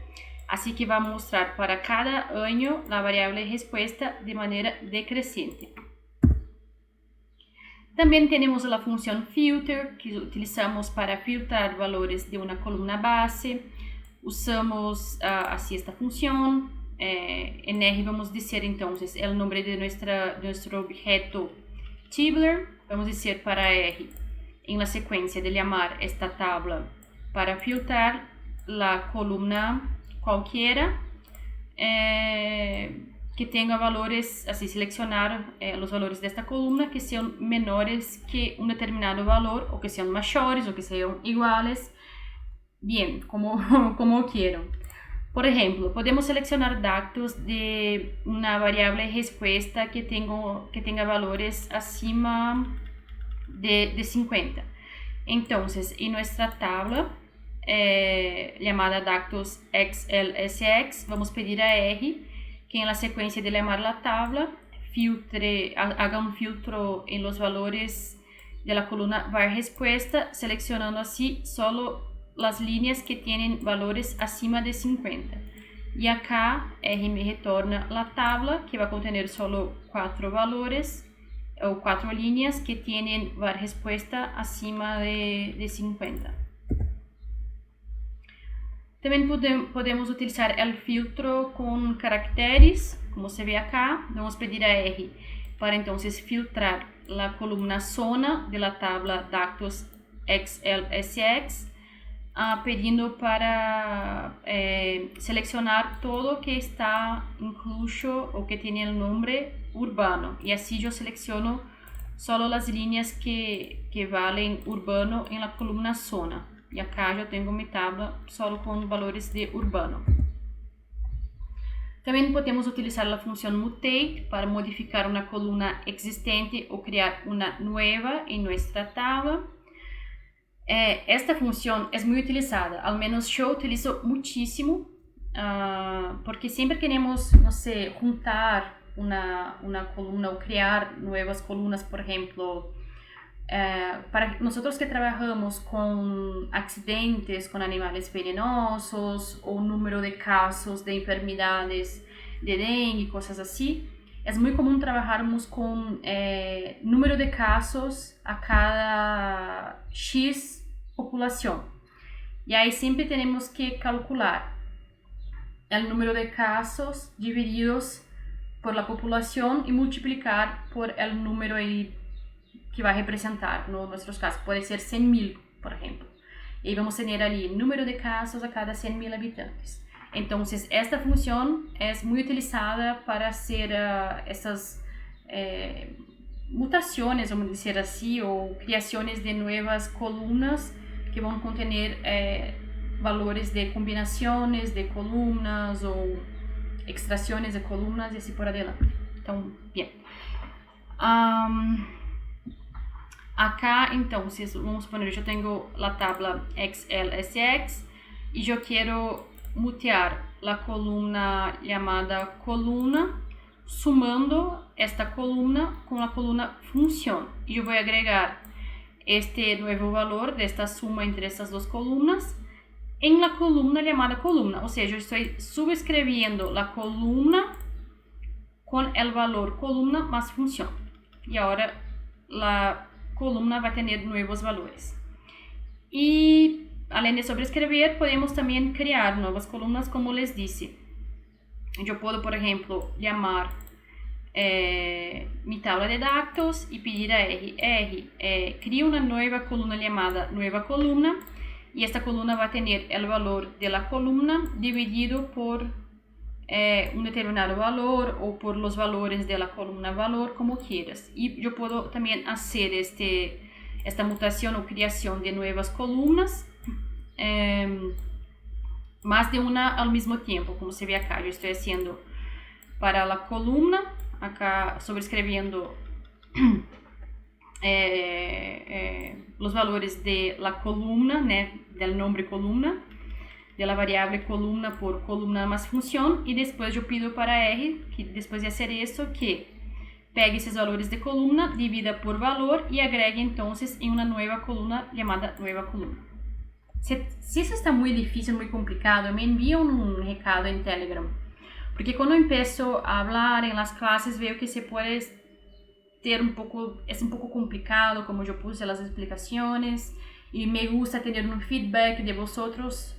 Assim que vai mostrar para cada año a variável resposta de maneira decrescente. Também temos a função filter, que utilizamos para filtrar valores de uma coluna base. Usamos assim esta função. En R vamos dizer então o nome de nosso objeto Tibler. Vamos dizer para R, em la sequência de chamar esta tabla para filtrar a coluna qualquer que tenha valores, assim, selecionar os valores desta coluna que sejam menores que um determinado valor, ou que sejam maiores, ou que sejam iguais, bem, como queiram. Por exemplo, podemos selecionar dados de uma variável resposta que tenha valores acima de 50. Então, em nossa tabla chamada dados XLSX, vamos pedir a R que en la sequência de chamar a tabla haga um filtro em los valores de la coluna var resposta, seleccionando assim solo las líneas que tienen valores acima de 50. E acá R me retorna a tabla que vai conter solo 4 valores ou 4 linhas que tienen var resposta acima de 50. Também podemos utilizar o filtro com caracteres, como se vê acá. Vamos pedir a R para então filtrar a coluna zona da tabla dados XLSX, pedindo para selecionar todo que está incluso ou que tem o nome urbano. E assim eu seleciono só as linhas que valem urbano em la coluna zona. E acá eu tenho minha tabla só com valores de urbano. Também podemos utilizar a função mutate para modificar uma coluna existente ou criar uma nova em nossa tabla. Esta função é muito utilizada, ao menos eu utilizo muitíssimo, porque sempre queremos, não sei, juntar uma coluna ou criar novas colunas, por exemplo. Para nós que trabalhamos com acidentes com animais venenosos ou número de casos de enfermidades de dengue, coisas assim, é muito comum trabalharmos com número de casos a cada X população. Y ahí siempre tenemos que calcular el número de casos divididos por la población y multiplicar por el número ahí que va a representar nuestros casos. Puede ser 100.000, por ejemplo. Y vamos a tener ali el número de casos a cada 100.000 habitantes. Entonces, esta función es muy utilizada para hacer estas mutaciones, vamos decir así, o creaciones de nuevas columnas que van a contener valores de combinaciones de columnas o extracciones de columnas y así por adelante. Entonces, bien. Acá, entonces, vamos a poner, yo tengo la tabla XLSX y yo quiero mutear la columna llamada columna, sumando esta columna con la columna función. Y yo voy a agregar este nuevo valor de esta suma entre estas dos columnas en la columna llamada columna. O sea, yo estoy subescribiendo la columna con el valor columna más función. Y ahora la columna va a tener nuevos valores. Y além de sobreescrever, podemos también crear nuevas columnas, como les dije. Yo puedo, por ejemplo, llamar mi tabla de datos y pedir a R, crea una nueva columna llamada nueva columna, y esta columna va a tener el valor de la columna dividido por un determinado valor o por los valores de la columna valor, como quieras. Y yo puedo también hacer esta mutación o creación de nuevas columnas, más de una al mismo tiempo, como se ve acá. Yo estoy haciendo para la columna, acá sobreescribiendo los valores de la columna, del nombre columna, de la variable columna por columna más función, y después yo pido para R, que después de hacer eso, que pegue esses valores de columna, divida por valor y agregue entonces en una nueva columna llamada nueva columna. Si eso está muy difícil, muy complicado, me envía un recado en Telegram, porque cuando empiezo a hablar en las clases veo que se puede ter es un poco complicado, como yo puse las explicaciones, y me gusta tener un feedback de vosotros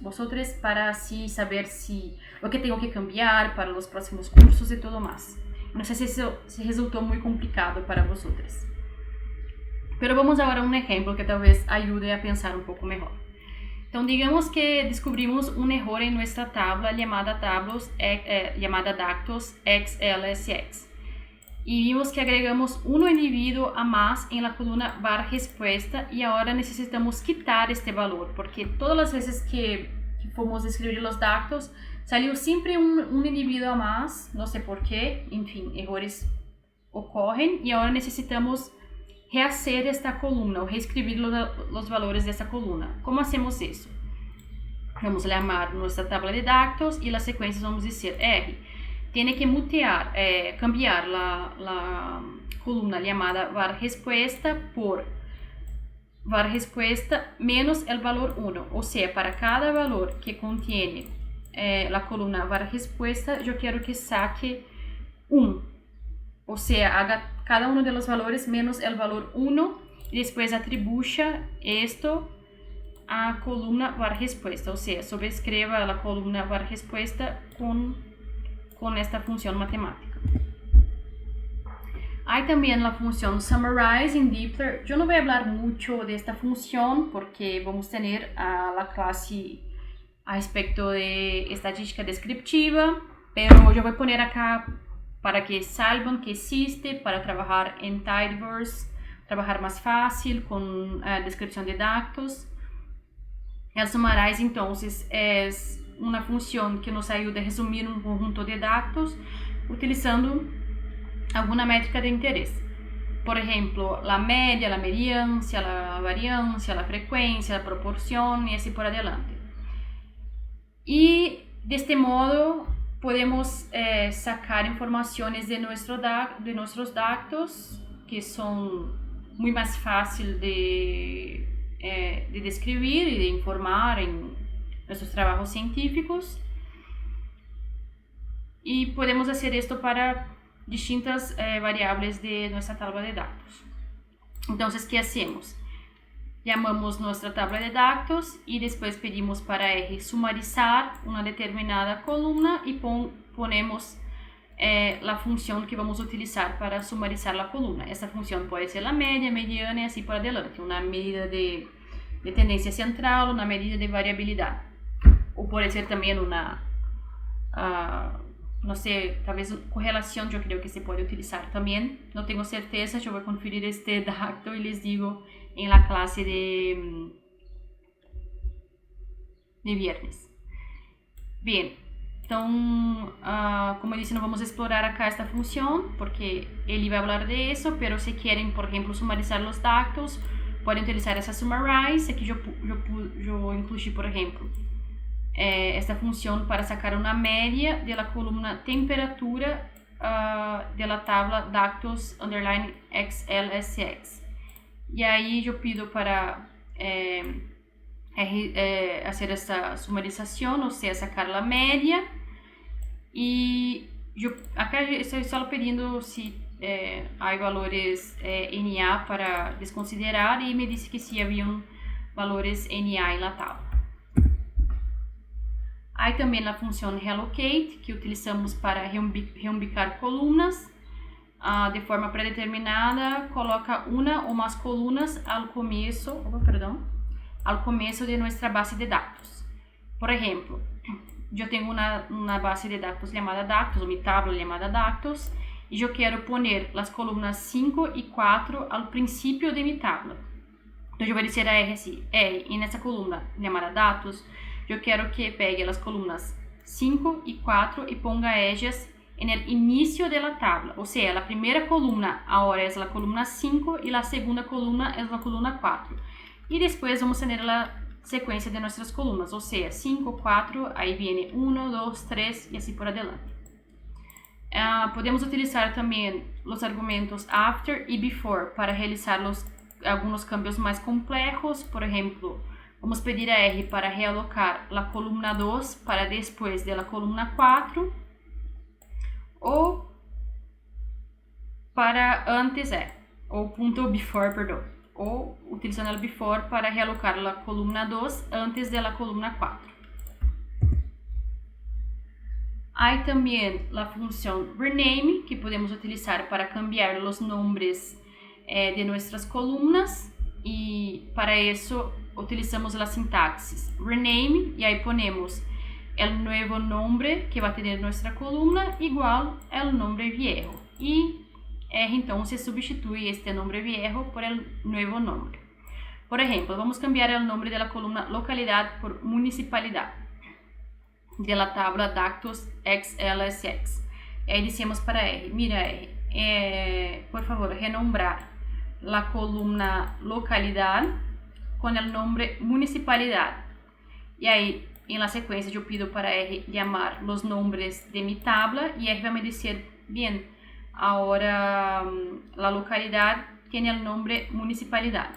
para así saber si lo que tengo que cambiar para los próximos cursos y todo más. No sé si eso resultó muy complicado para vosotros. Pero vamos ahora a un ejemplo que tal vez ayude a pensar un poco mejor. Então, digamos que descobrimos um erro em nossa tabla chamada Datos XLSX. E vimos que agregamos um indivíduo a mais em la coluna var respuesta e agora necessitamos quitar este valor, porque todas as vezes que fomos escrever os dados, saliu sempre um indivíduo a mais, não sei porquê, enfim, erros ocorrem e agora necessitamos rehacer esta columna o reescribir os valores dessa columna. Como hacemos isso? Vamos chamar nossa tabla de dados e as sequências vamos dizer R. Tiene que mutear, cambiar la columna llamada var respuesta por var respuesta menos el valor 1. O sea, para cada valor que contiene la columna var respuesta, yo quiero que saque 1. O sea, haga cada uno de los valores menos el valor 1 y después atribuya esto a columna var respuesta. O sea, sobrescriba la columna var respuesta con esta función matemática. Hay también la función Summarize in Deepler. Yo no voy a hablar mucho de esta función porque vamos a tener la clase a respecto de estadística descriptiva, pero yo voy a poner acá para que saiban que existe, para trabajar en Tidyverse, trabajar más fácil con descripción de datos. El Summarize, entonces, es una función que nos ayuda a resumir un conjunto de datos utilizando alguna métrica de interés. Por ejemplo, la media, la mediancia, la variancia, la frecuencia, la proporción y así por adelante. Y de este modo podemos sacar informaciones de nuestros datos que son muy más fáciles de describir y de informar en nuestros trabajos científicos, y podemos hacer esto para distintas variables de nuestra tabla de datos. Entonces, ¿qué hacemos? Llamamos nuestra tabla de datos y después pedimos para R sumarizar una determinada columna y ponemos la función que vamos a utilizar para sumarizar la columna. Esta función puede ser la media, mediana y así por adelante, una medida de tendencia central, una medida de variabilidad. O puede ser también una, no sé, tal vez correlación, yo creo que se puede utilizar también. No tengo certeza, yo voy a conferir este dato y les digo en la clase de viernes. Bien, então, como eu disse, não vamos explorar acá esta função, porque ele vai falar de isso, pero se querem, por exemplo, sumarizar os dados, podem utilizar essa summarize. Aqui eu incluí, por exemplo, esta função para sacar uma média da coluna temperatura da tabla datos underline XLSX. E aí eu pido para fazer essa sumarização, ou seja, sacar a média. E acá estou só pedindo se há valores NA para desconsiderar, e me disse que se haviam valores NA na tabla. Há também a função relocate, que utilizamos para reumbicar colunas de forma predeterminada, coloca uma ou mais colunas ao começo de nossa base de dados. Por exemplo, eu tenho uma base de dados chamada datos, uma tabla chamada datos, e eu quero pôr as colunas 5 e 4 ao princípio de minha tabla. Então, eu vou dizer a R assim, e nessa coluna chamada datos, eu quero que pegue as colunas 5 e 4 e ponga elas no início da tabla, ou seja, a primeira coluna agora é a coluna 5 e a segunda coluna é a coluna 4. E depois vamos ter a sequência de nossas colunas, ou seja, 5, 4, aí vem 1, 2, 3 e assim por adiante. Podemos utilizar também os argumentos after e before para realizar alguns cambios mais complexos. Por exemplo, vamos pedir a R para realocar a coluna 2 para depois da coluna 4, ou para antes ou ponto before, perdão, ou utilizando o before para realocar a coluna 2 antes da coluna 4. Há também a função rename, que podemos utilizar para cambiar os nomes de nossas colunas, e para isso utilizamos a sintaxe rename, e aí ponemos o novo nome que vai ter nossa coluna igual ao nome viejo, e R então se substitui este nome viejo por el novo nome. Por exemplo, vamos cambiar o nome da coluna localidade por municipalidade da tabla datos XLSX. E aí dissemos para R, mira R, por favor, renombrar a coluna localidade com o nome municipalidade. E aí, na sequência, eu pido para R chamar os nomes de minha tabla, e R vai me dizer, bem, agora a localidade tem o nome municipalidade.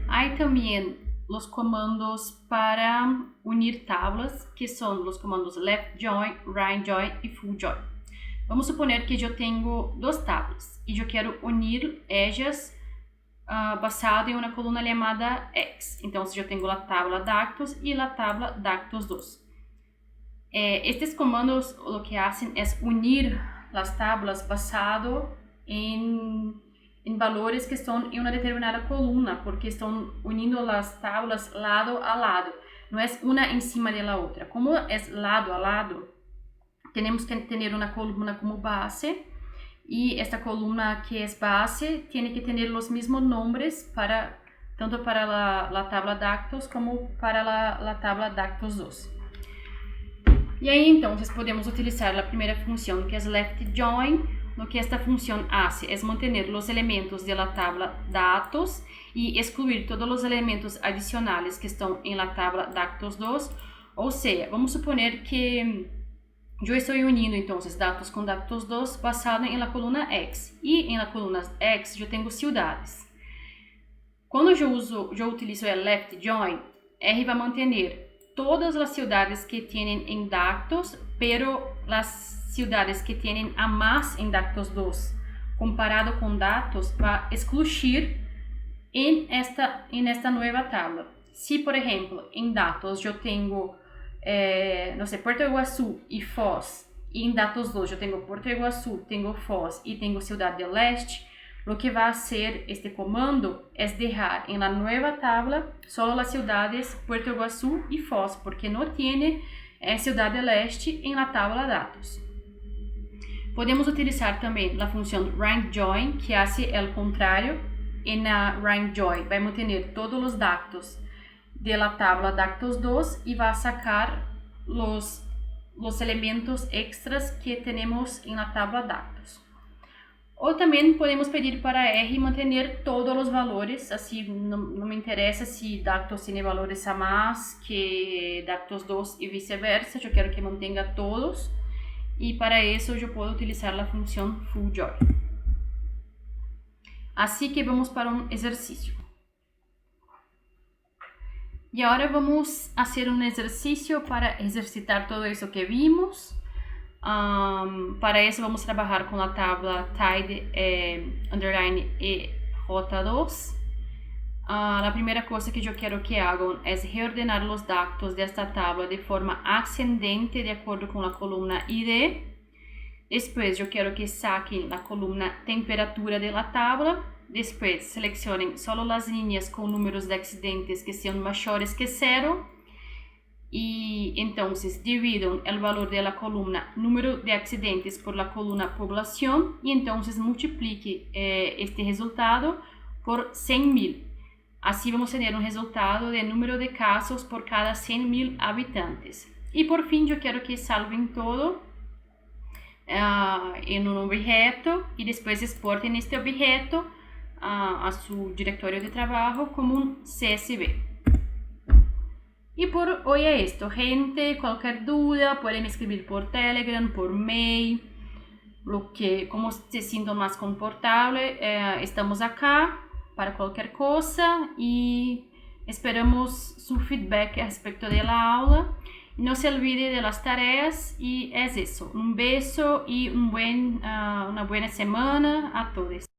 Há também os comandos para unir tablas, que são os comandos left join, right join e full join. Vamos suponer que eu tenho duas tablas e eu quero unir elas basado em uma coluna chamada X. Então, eu tenho a tabla datos e a tabla datos 2. Estes comandos o que fazem é unir as tablas basado em valores que estão em uma determinada coluna, porque estão unindo as tablas lado a lado, não é uma em cima da outra. Como é lado a lado, temos que ter uma coluna como base, e esta coluna que é base tem que ter os mesmos nomes tanto para a tabla datos como para a tabla datos 2. E aí, então, podemos utilizar a primeira função, que é left join. No que esta função faz é manter os elementos da tabla datos e excluir todos os elementos adicionais que estão em la tabla datos 2. Ou seja, vamos suponer que eu estou unindo então dados com datos 2 basado em la coluna X, e em la coluna X eu tenho cidades. Quando eu utilizo o left join, R vai manter todas as cidades que têm em datos, pero as cidades que têm a mais em datos 2 comparado com datos vai excluir en esta nueva tabla. Si, por ejemplo, en datos yo tengo, no sé, Puerto Iguazú y Foz, y en datos 2 yo tengo Puerto Iguazú, tengo Foz y tengo Ciudad del Este, lo que va a hacer este comando es dejar en la nueva tabla solo las ciudades Puerto Iguazú y Foz, porque no tiene Ciudad del Este en la tabla datos. Podemos utilizar también la función RankJoin, que hace el contrario. En la RankJoin vamos a tener todos los datos de la tabla datos 2 y va a sacar los elementos extras que tenemos en la tabla datos. O también podemos pedir para R mantener todos los valores, así no me interesa si datos tiene valores a más que datos 2 y viceversa, yo quiero que mantenga todos, y para eso yo puedo utilizar la función fullJoin. Así que vamos para un ejercicio. Y ahora vamos a hacer un ejercicio para ejercitar todo eso que vimos. Para eso vamos a trabajar con la tabla TIDE underline J2. La primera cosa que yo quiero que hagan es reordenar los datos de esta tabla de forma ascendente de acuerdo con la columna ID. Después yo quiero que saquen la columna temperatura de la tabla. Después seleccionen solo las líneas con números de accidentes que sean mayores que 0. Y entonces dividan el valor de la columna número de accidentes por la columna población y entonces multiplique este resultado por 100.000. Así vamos a tener un resultado de número de casos por cada 100.000 habitantes. Y por fin yo quiero que salven todo en un objeto y después exporten este objeto a su directorio de trabajo como un CSV. Y por hoy es esto, gente. Cualquier duda pueden escribir por Telegram, por mail, como se sientan más confortable. Estamos acá para cualquier cosa y esperamos su feedback respecto de la aula. No se olvide de las tareas y es eso. Un beso y una buena semana a todos.